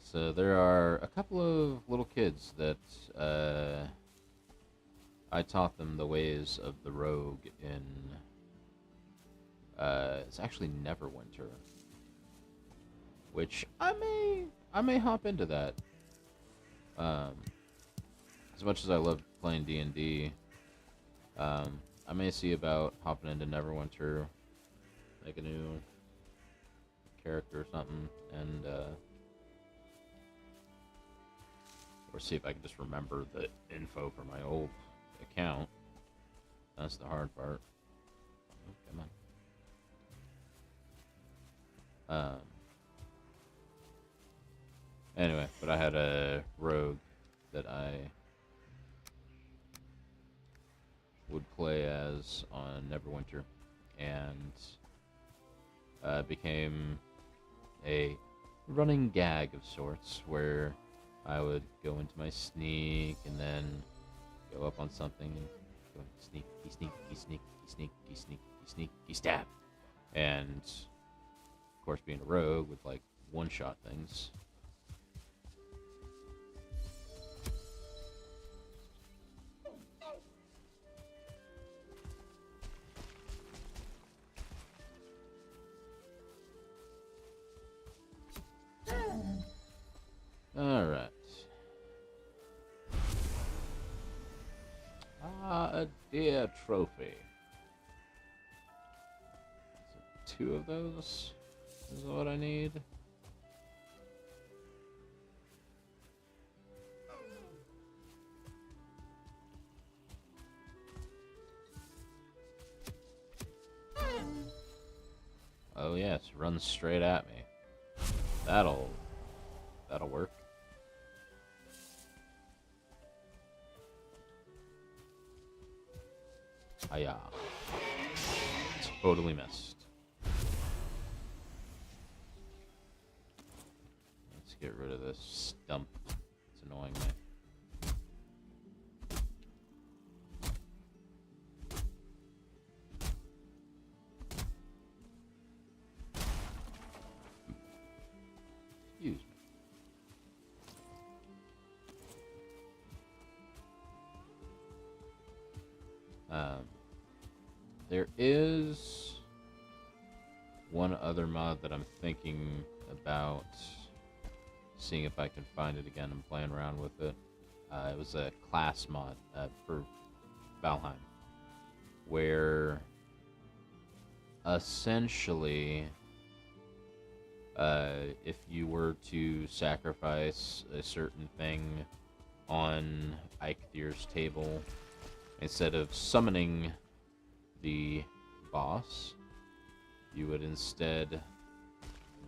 So there are a couple of little kids that I taught them the ways of the rogue in it's actually Neverwinter, which I may hop into that. As much as I love playing D&D, I may see about hopping into Neverwinter, make a new character or something, and or see if I can just remember the info from my old account. That's the hard part. Oh, come on. Anyway, but I had a rogue that I would play as on Neverwinter, and became a running gag of sorts, where I would go into my sneak and then go up on something and go sneaky, sneaky, sneaky, sneaky, sneaky, sneaky, stab. And of course, being a rogue with like one-shot things. Alright. A dear trophy. So 2 of those is what I need. Oh yes, run straight at me. That'll work. Hiya. Totally missed. Let's get rid of this stump. It's annoying me. Excuse me. There is one other mod that I'm thinking about seeing if I can find it again. I'm playing around with it. It was a class mod for Valheim, where essentially if you were to sacrifice a certain thing on Eikthyre's table, instead of summoning the boss, you would instead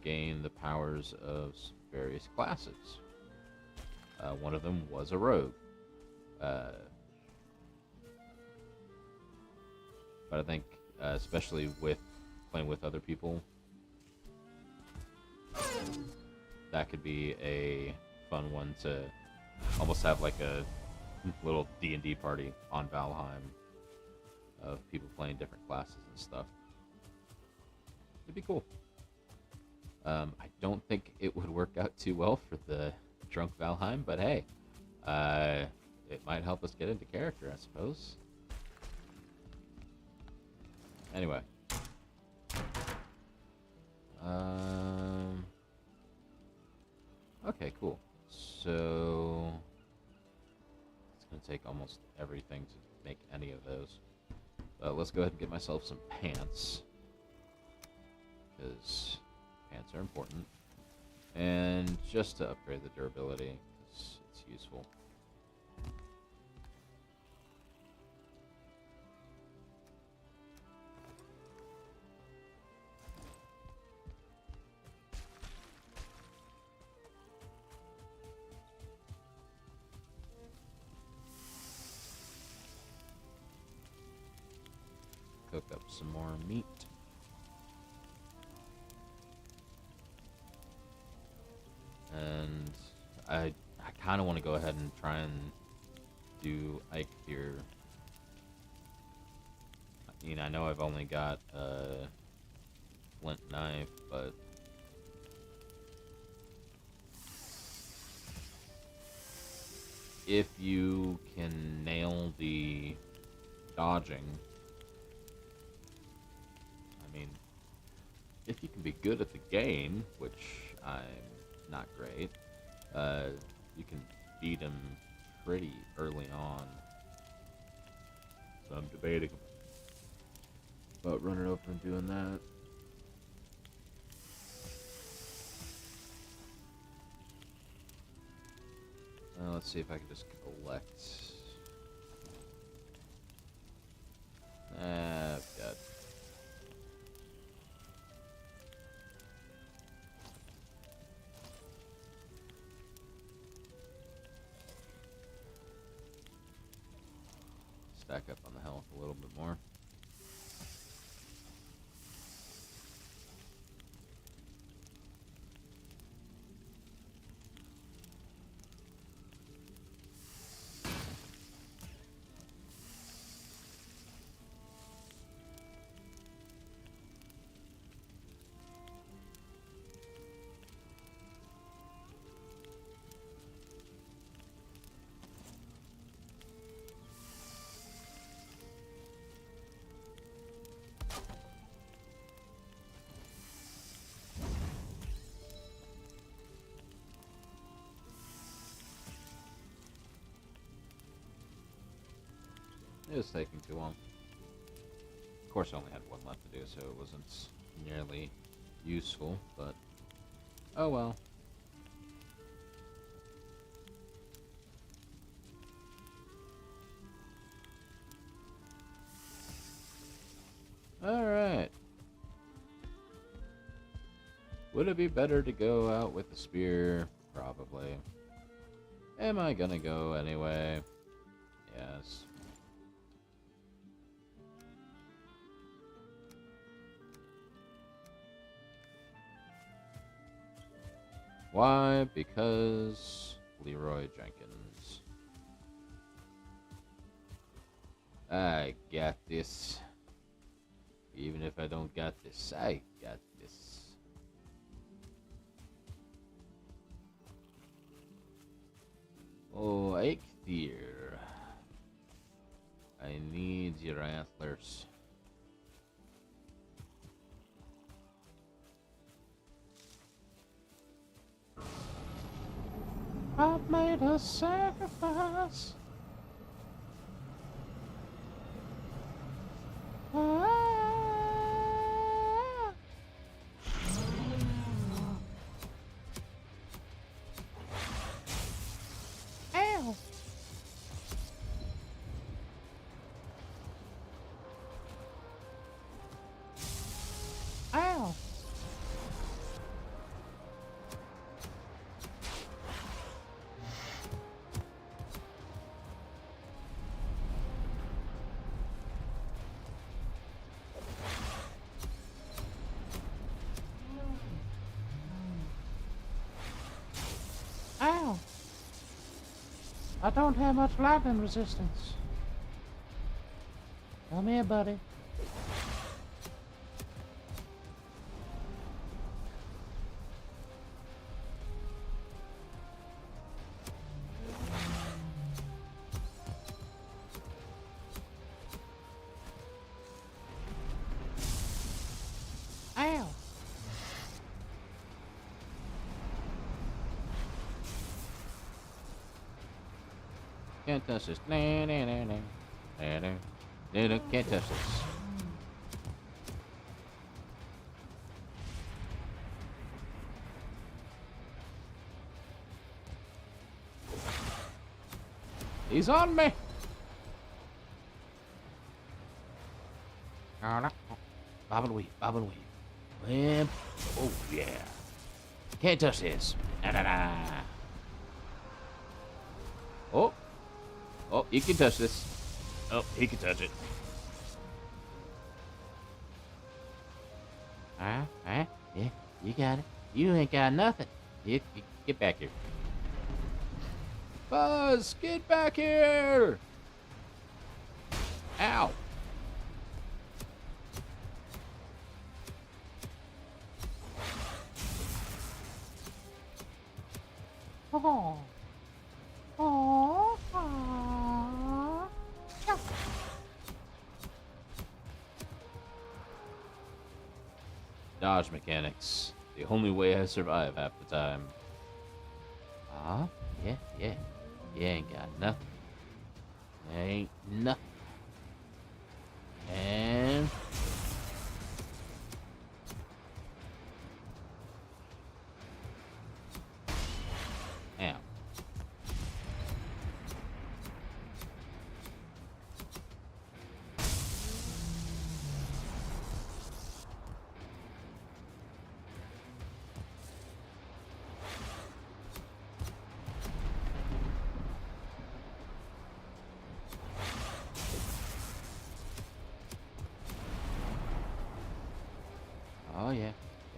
gain the powers of various classes. One of them was a rogue. But I think, especially with playing with other people, that could be a fun one to almost have like a little D&D party on Valheim of people playing different classes and stuff. It'd be cool. I don't think it would work out too well for the drunk Valheim, but hey, it might help us get into character, I suppose. Anyway. Okay, cool. So it's gonna take almost everything to make any of those. Let's go ahead and get myself some pants, because pants are important. And just to upgrade the durability, because it's useful. Cook up some more meat. And I kind of want to go ahead and try and do Eikthyre mean, I know I've only got a flint knife, but if you can nail the dodging, I mean, if you can be good at the game, which I'm not great, you can beat him pretty early on. So I'm debating about running over and doing that. Let's see if I can just collect. I've got. Stack up on the health a little bit more. It was taking too long. Of course, I only had one left to do, so it wasn't nearly useful, but oh well. Alright. Would it be better to go out with the spear? Probably. Am I gonna go anyway? Yes. Why? Because Leroy Jenkins. I got this. Even if I don't got this, I got this. Oh, Eikthyr. I need your antlers. I've made a sacrifice. Ah. Ow. Ow. Ow! I don't have much lightning resistance. Come here, buddy. Ow! Can't touch this. Can't touch this. He's on me. Bob and weave, bob and weave. Limp. Oh yeah. Can't touch this. Oh. Oh, you can touch this. Oh, he can touch it. Yeah, you got it. You ain't got nothing. You get back here. Buzz, get back here! Ow. Oh. Oh. Oh. Dodge mechanics. The only way I survive half the time. Ah, yeah, yeah. You ain't got nothing. Ain't nothing. And ow. Oh yeah.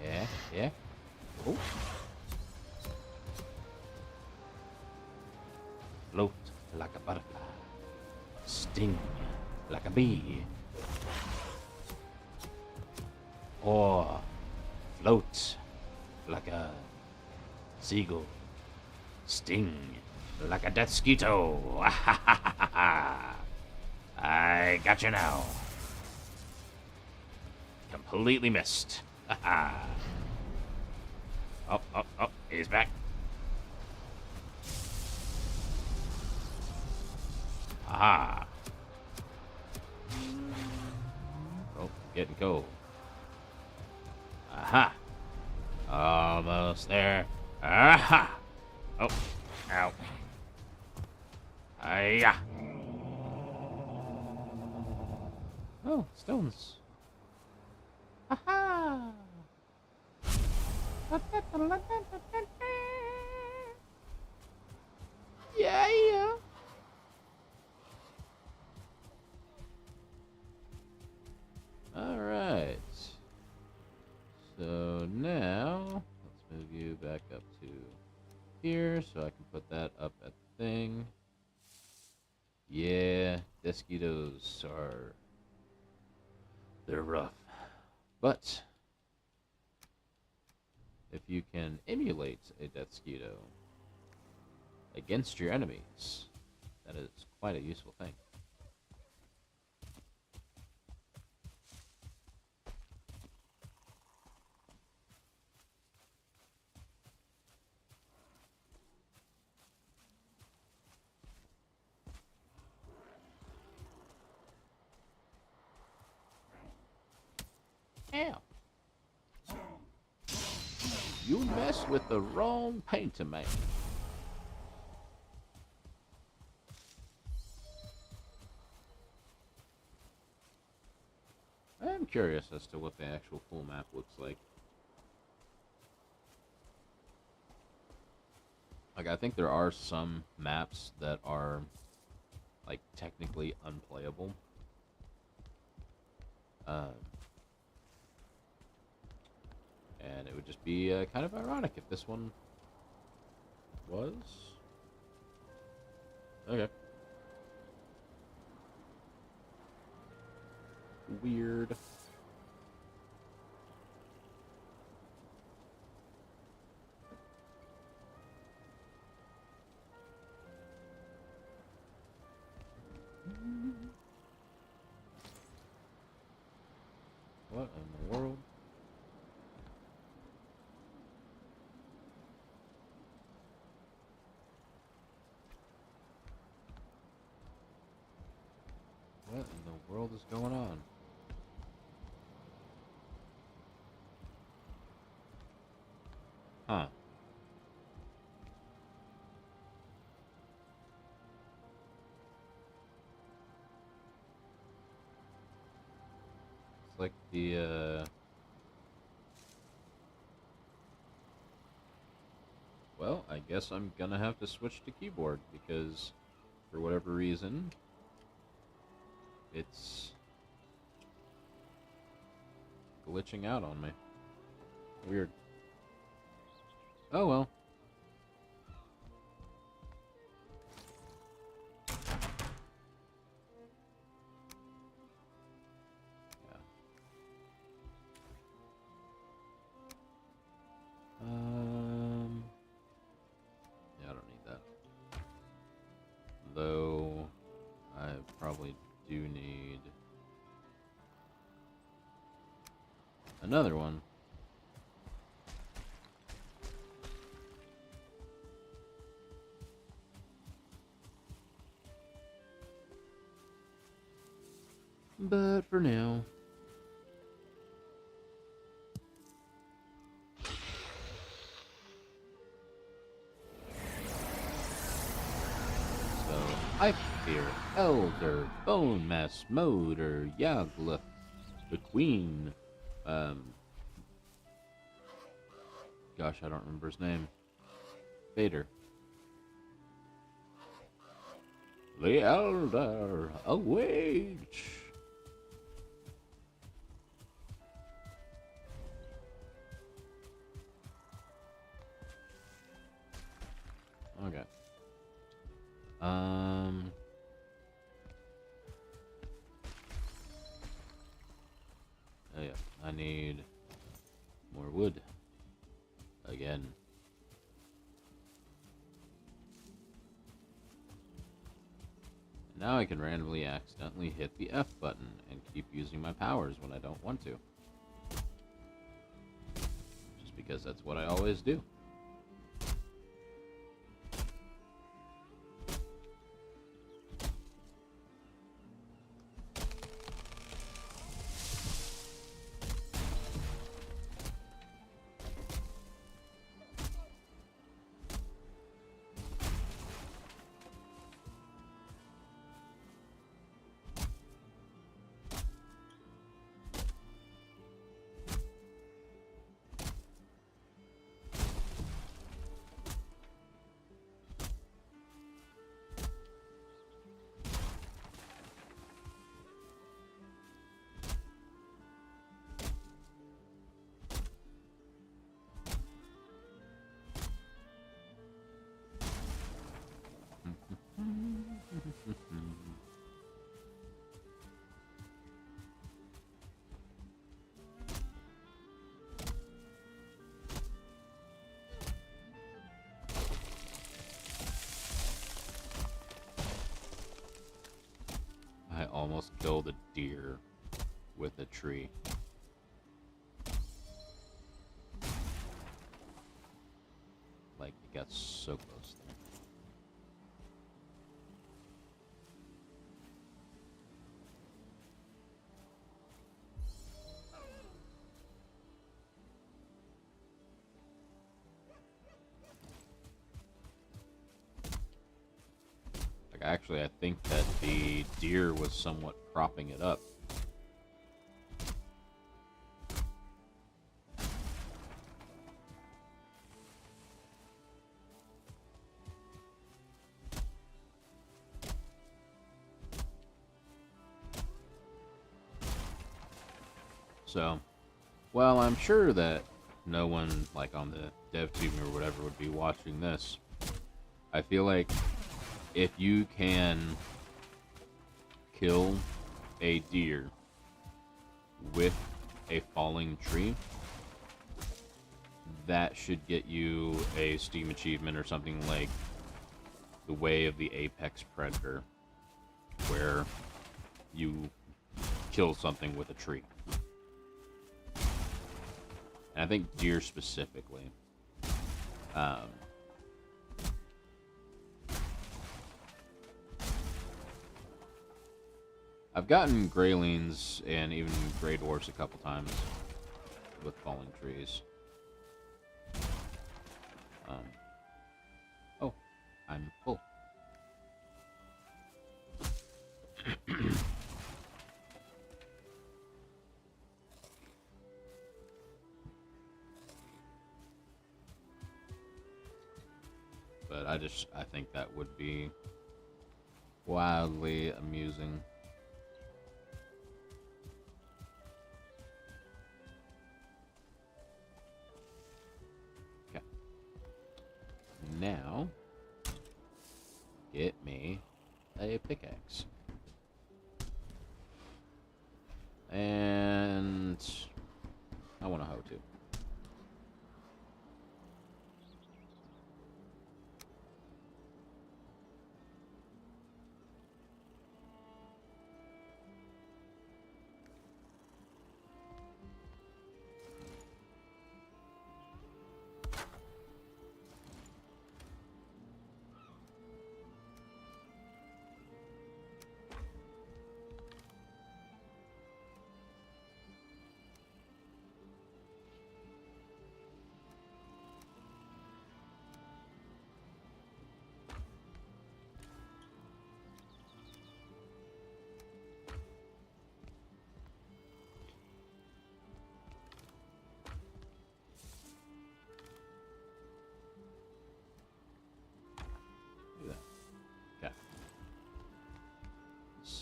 Yeah, yeah. Oh. Float like a butterfly. Sting like a bee. Or float like a seagull. Sting like a death mosquito. I got you now. Completely missed. Oh, oh, oh, he's back. Aha. Oh, getting cold. Aha. Almost there. Aha. Oh, ow. Hiya. Oh, stones. Aha. Yeah, yeah. All right. So now, let's move you back up to here so I can put that up at the thing. Yeah, mosquitoes are... they're rough. But if you can emulate a death mosquito against your enemies, that is quite a useful thing. Ow. You mess with the wrong painter, man. I am curious as to what the actual full map looks like. Like, I think there are some maps that are, like, technically unplayable. And it would just be kind of ironic if this one was. Okay. Weird. What in the world? What in the world is going on? Huh. It's like the, well, I guess I'm gonna have to switch to keyboard because, for whatever reason, it's glitching out on me. Weird. Oh well. Yeah. Yeah, Another one. But for now, so I fear Elder, Bone Mass, Motor, Yagla, the Queen, gosh, I don't remember his name. Vader. The Elder awaits. Okay. Oh yeah, I need more wood. Again. And now I can randomly accidentally hit the F button and keep using my powers when I don't want to. Just because that's what I always do. I almost killed a deer with a tree. Like, it got so close there. Like, actually, I think that the deer was somewhat propping it up. So, well, I'm sure that no one, like, on the dev team or whatever would be watching this. I feel like if you can kill a deer with a falling tree, that should get you a Steam achievement or something like the Way of the Apex Predator, where you kill something with a tree. And I think deer specifically. I've gotten Greylings and even Grey Dwarfs a couple times with falling trees. Oh, I'm full. But I think that would be wildly amusing. Okay. Now, get me a pickaxe. And I want a hoe too.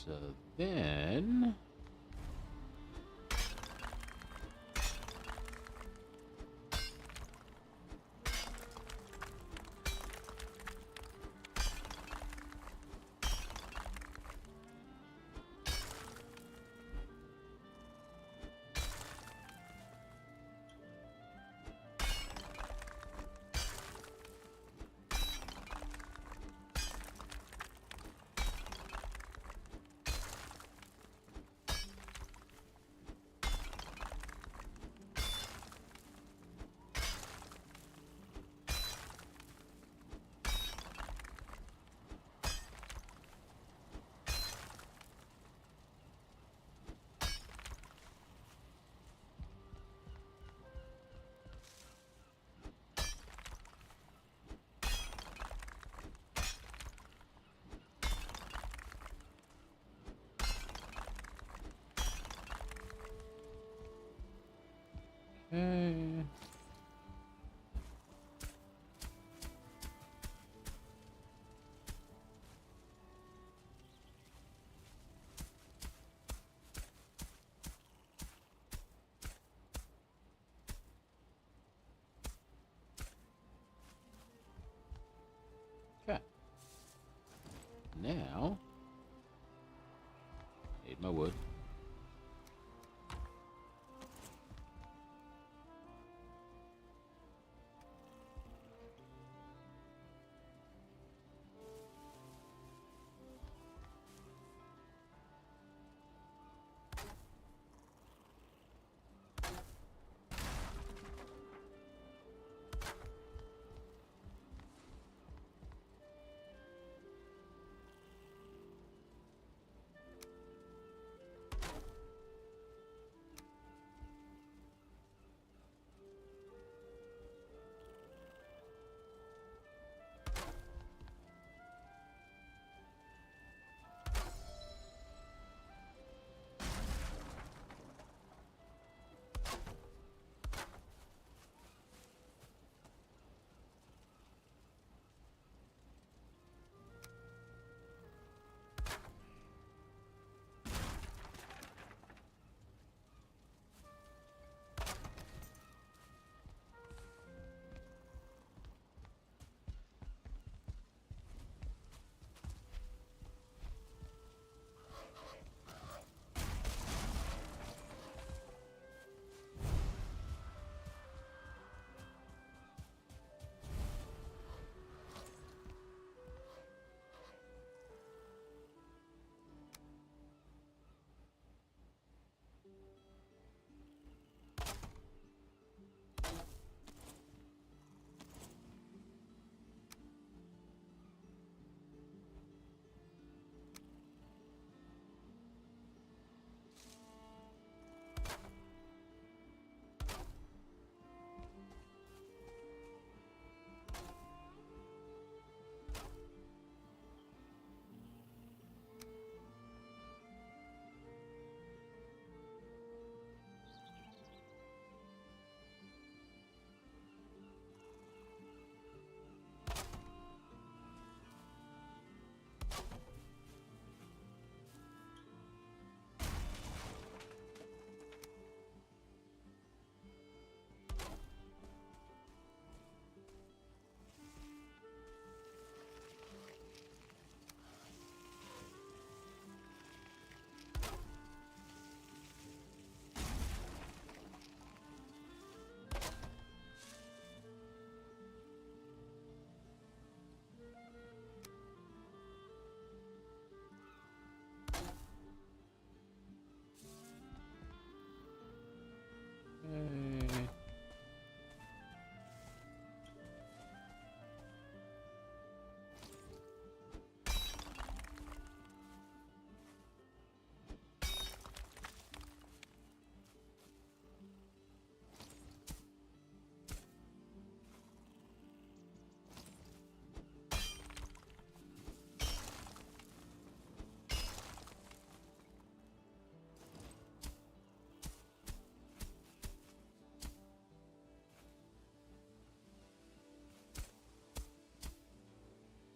So then... Okay. Okay. Now, need my wood. Okay.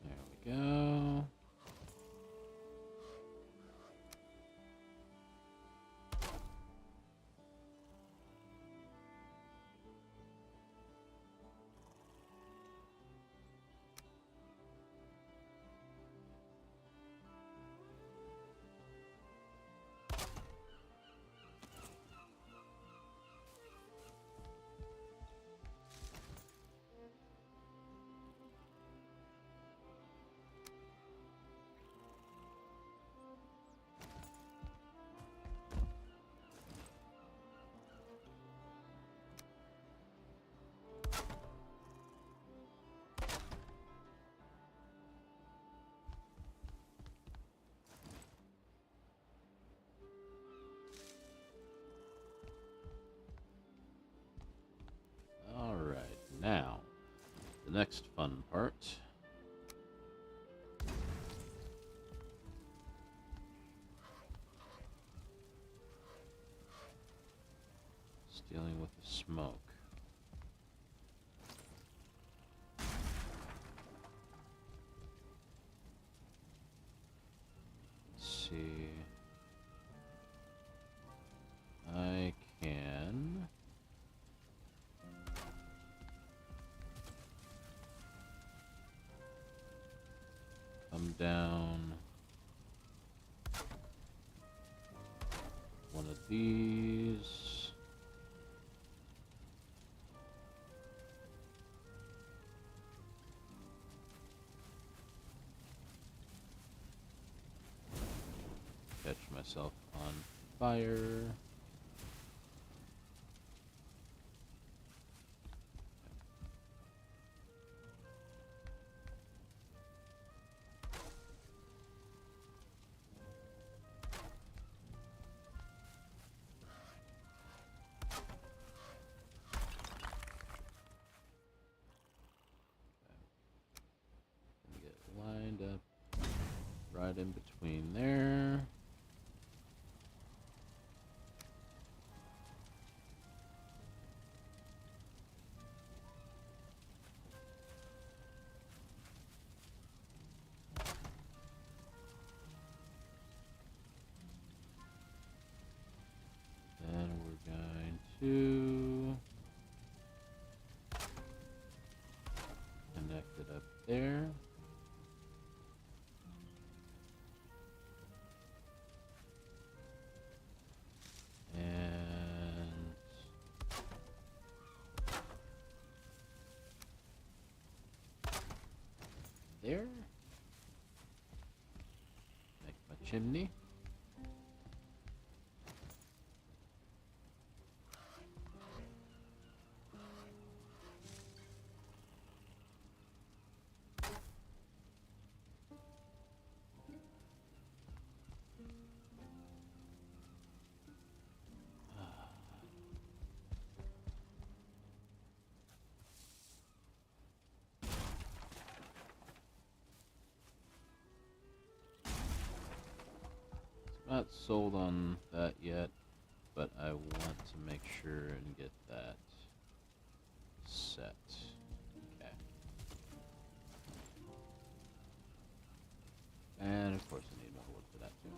There we go. the next fun part. It's dealing with the smoke. Let's see. I can come down one of these. Catch myself on fire. And get lined up right in between there. Then we're going to connect it up there. And there. Make my chimney. Not sold on that yet, but I want to make sure and get that set. Okay. And of course I need more wood for that too.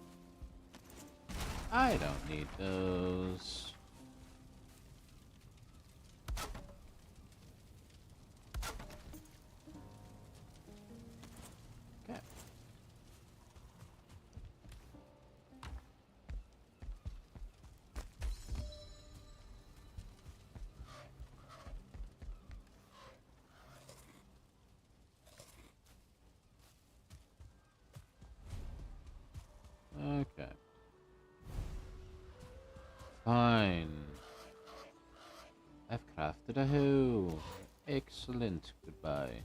I don't need those. Okay. Okay. Fine. I've crafted a hoe. Excellent. Goodbye.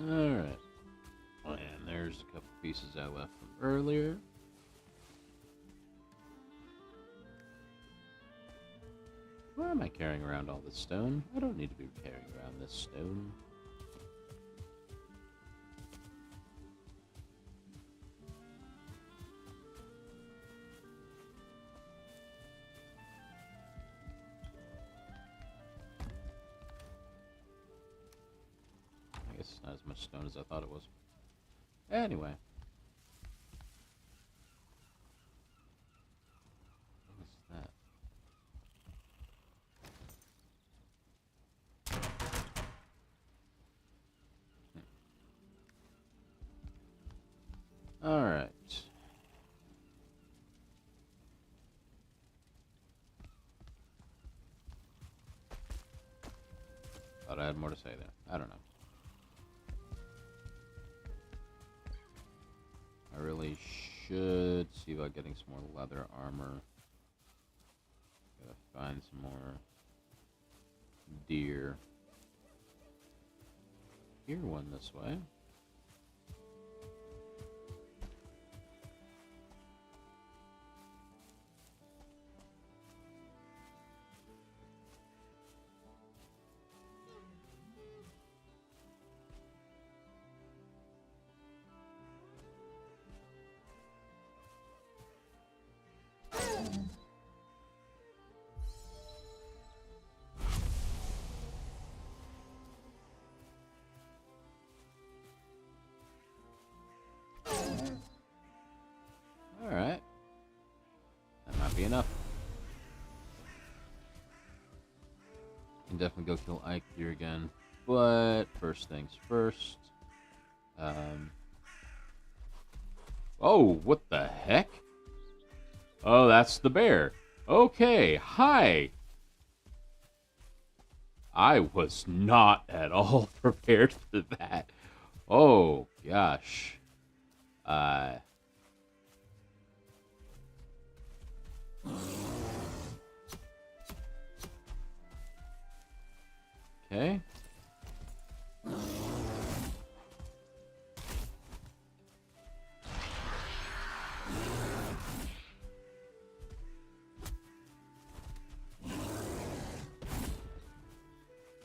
Alright. And there's a couple pieces I left from earlier. Why am I carrying around all this stone? I don't need to be carrying around this stone. I guess it's not as much stone as I thought it was. Anyway. Alright. Thought I had more to say there. I don't know. I really should see about getting some more leather armor. Gotta find some more deer. Hear one this way. Alright. That might be enough. Can definitely go kill Ike here again. But first things first. Oh, what the heck? Oh, that's the bear. Okay, hi. I was not at all prepared for that. Oh, gosh. Okay.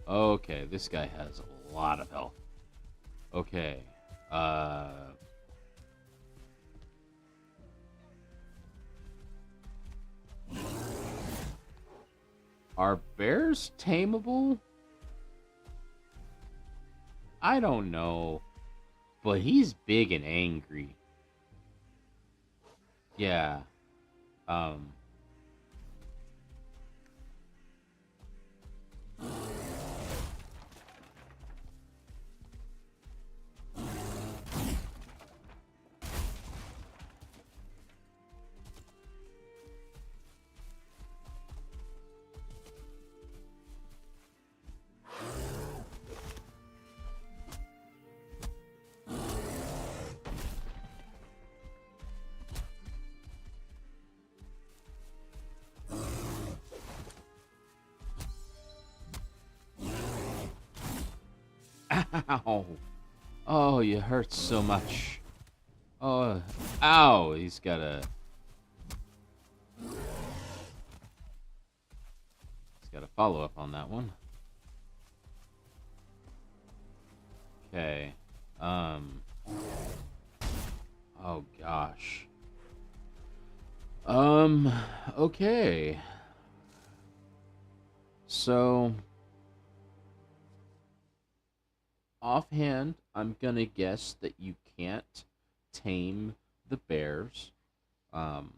Okay, this guy has a lot of health. Okay. Are bears tameable? I don't know. But he's big and angry. Yeah. Ow. Oh, you hurt so much. Oh, ow. He's got a follow up on that one. Okay. Oh gosh. Okay. So offhand, I'm gonna guess that you can't tame the bears. Ow.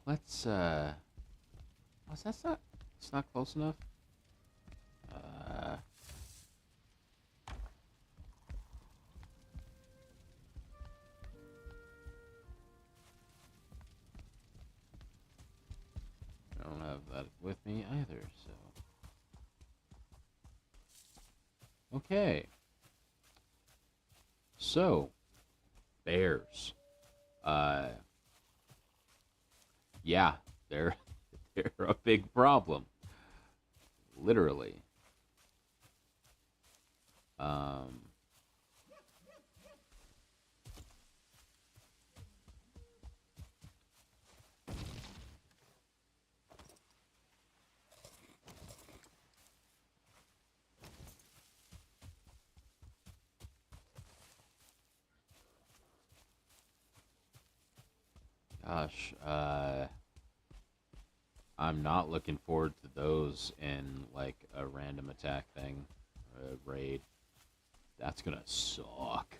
Let's was that's not it's not close enough. Uh I don't have that with me either, so okay. So bears. Yeah, they're they're a big problem. Literally. Um Gosh, I'm not looking forward to those in like a random attack thing, or a raid. That's gonna suck.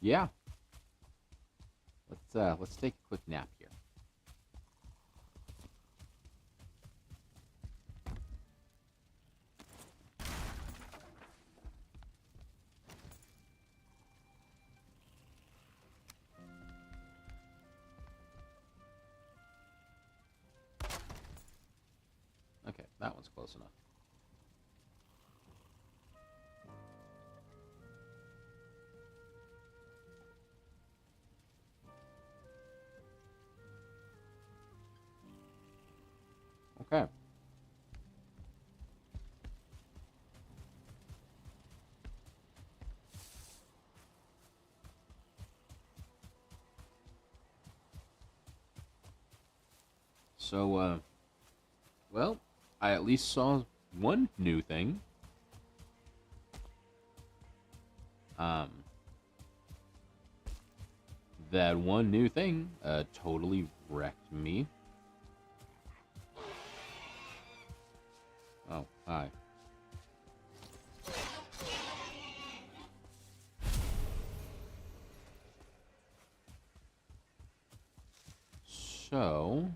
Yeah. Let's take a quick nap here. close enough. Okay. So, well, I at least saw one new thing. Um, that one new thing, totally wrecked me. Oh, hi. So,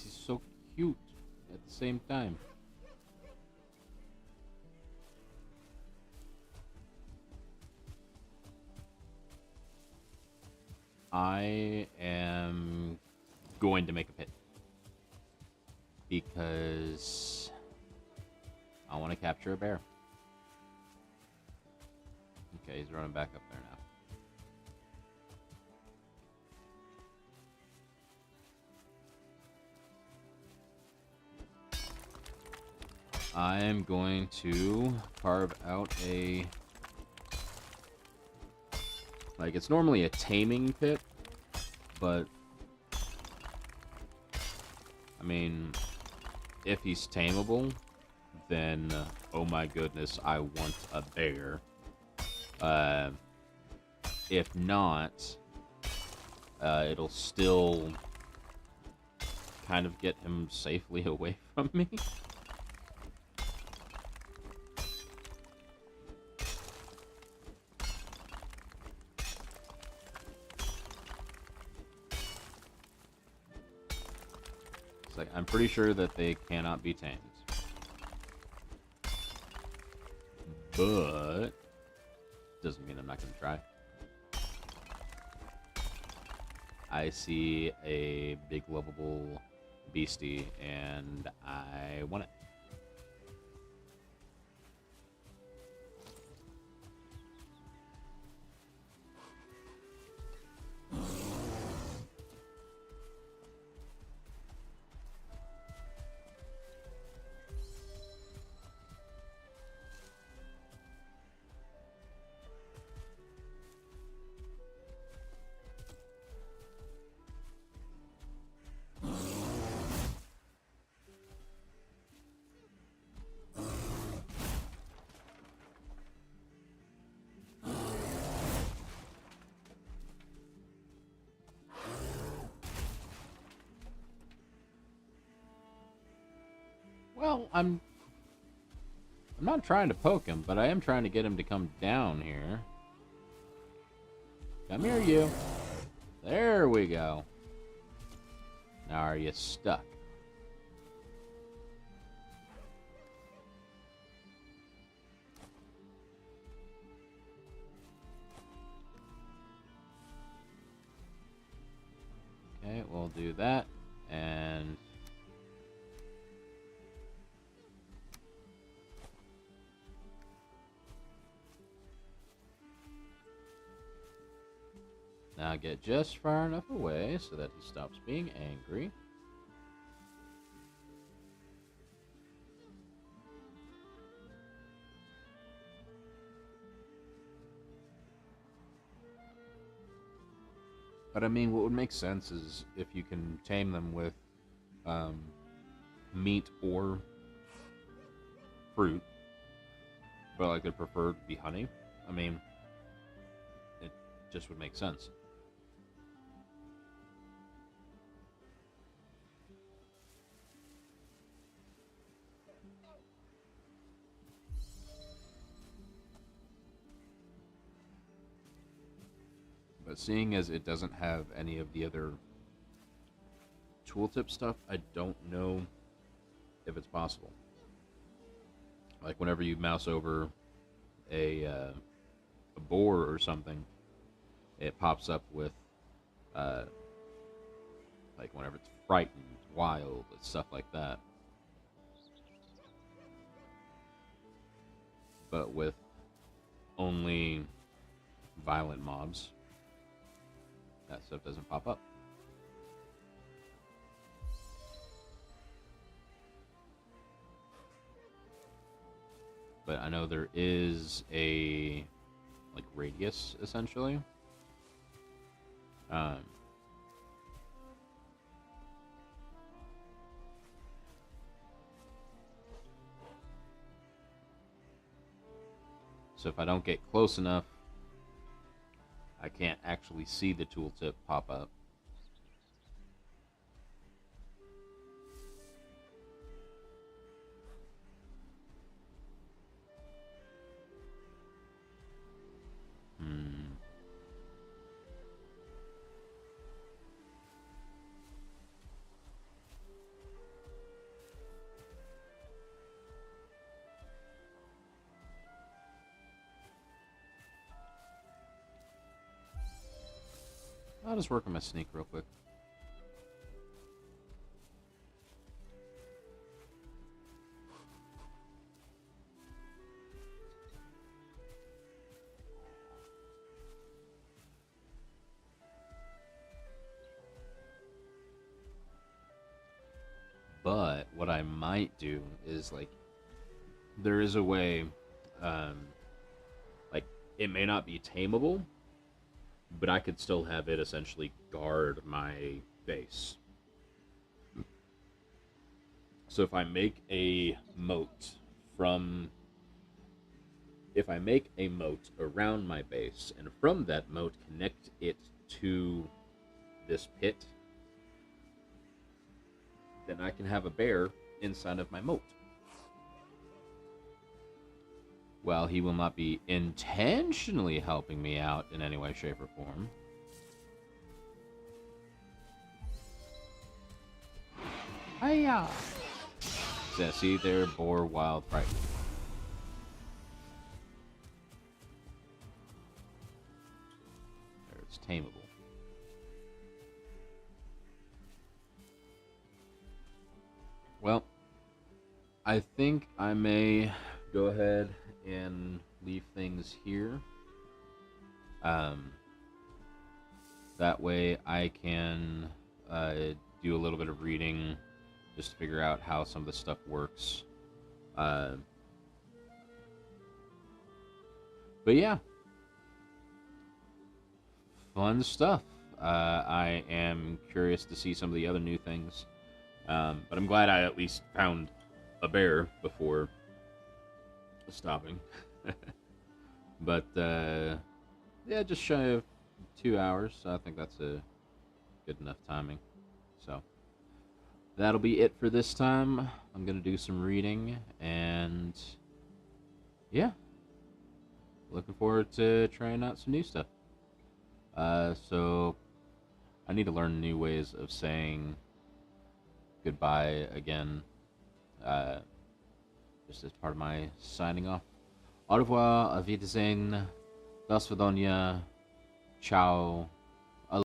she's so cute at the same time. I am going to make a pit because I want to capture a bear. Okay, he's running back up there now. I am going to carve out a... Like, it's normally a taming pit, but... I mean, if he's tameable, then, oh my goodness, I want a bear. If not, it'll still kind of get him safely away from me. It's like, I'm pretty sure that they cannot be tamed. But doesn't mean I'm not going to try. I see a big lovable beastie and I want it. Well, I'm not trying to poke him, but I am trying to get him to come down here. Come here, you. There we go. Now are you stuck? Okay, we'll do that, and... Now get just far enough away so that he stops being angry. But I mean, what would make sense is if you can tame them with um, meat or fruit, but like their preferred be honey. I mean, it just would make sense. But seeing as it doesn't have any of the other tooltip stuff, I don't know if it's possible. Like whenever you mouse over a boar or something, it pops up with uh, like whenever it's frightened, wild, and stuff like that. But with only violent mobs, that stuff doesn't pop up. But I know there is a like radius essentially. Um, so if I don't get close enough, I can't actually see the tooltip pop up. Hmm. I'll just work on my sneak real quick. But what I might do is like there is a way, um, like it may not be tameable, but I could still have it essentially guard my base. So from if I make a moat around my base and from that moat connect it to this pit, then I can have a bear inside of my moat. Well, he will not be intentionally helping me out in any way, shape, or form. Hiya! So, see there, boar, wild, frightened. There, it's tameable. Well, I think I may go ahead and leave things here. Um, that way I can do a little bit of reading just to figure out how some of the stuff works. Uh, but yeah, fun stuff. I am curious to see some of the other new things. But I'm glad I at least found a bear before stopping. But yeah, just shy of 2 hours. So I think that's a good enough timing. So that'll be it for this time. I'm gonna do some reading, and yeah, looking forward to trying out some new stuff. So I need to learn new ways of saying goodbye again, uh, just as part of my signing off. Au revoir, auf Wiedersehen, das Ciao.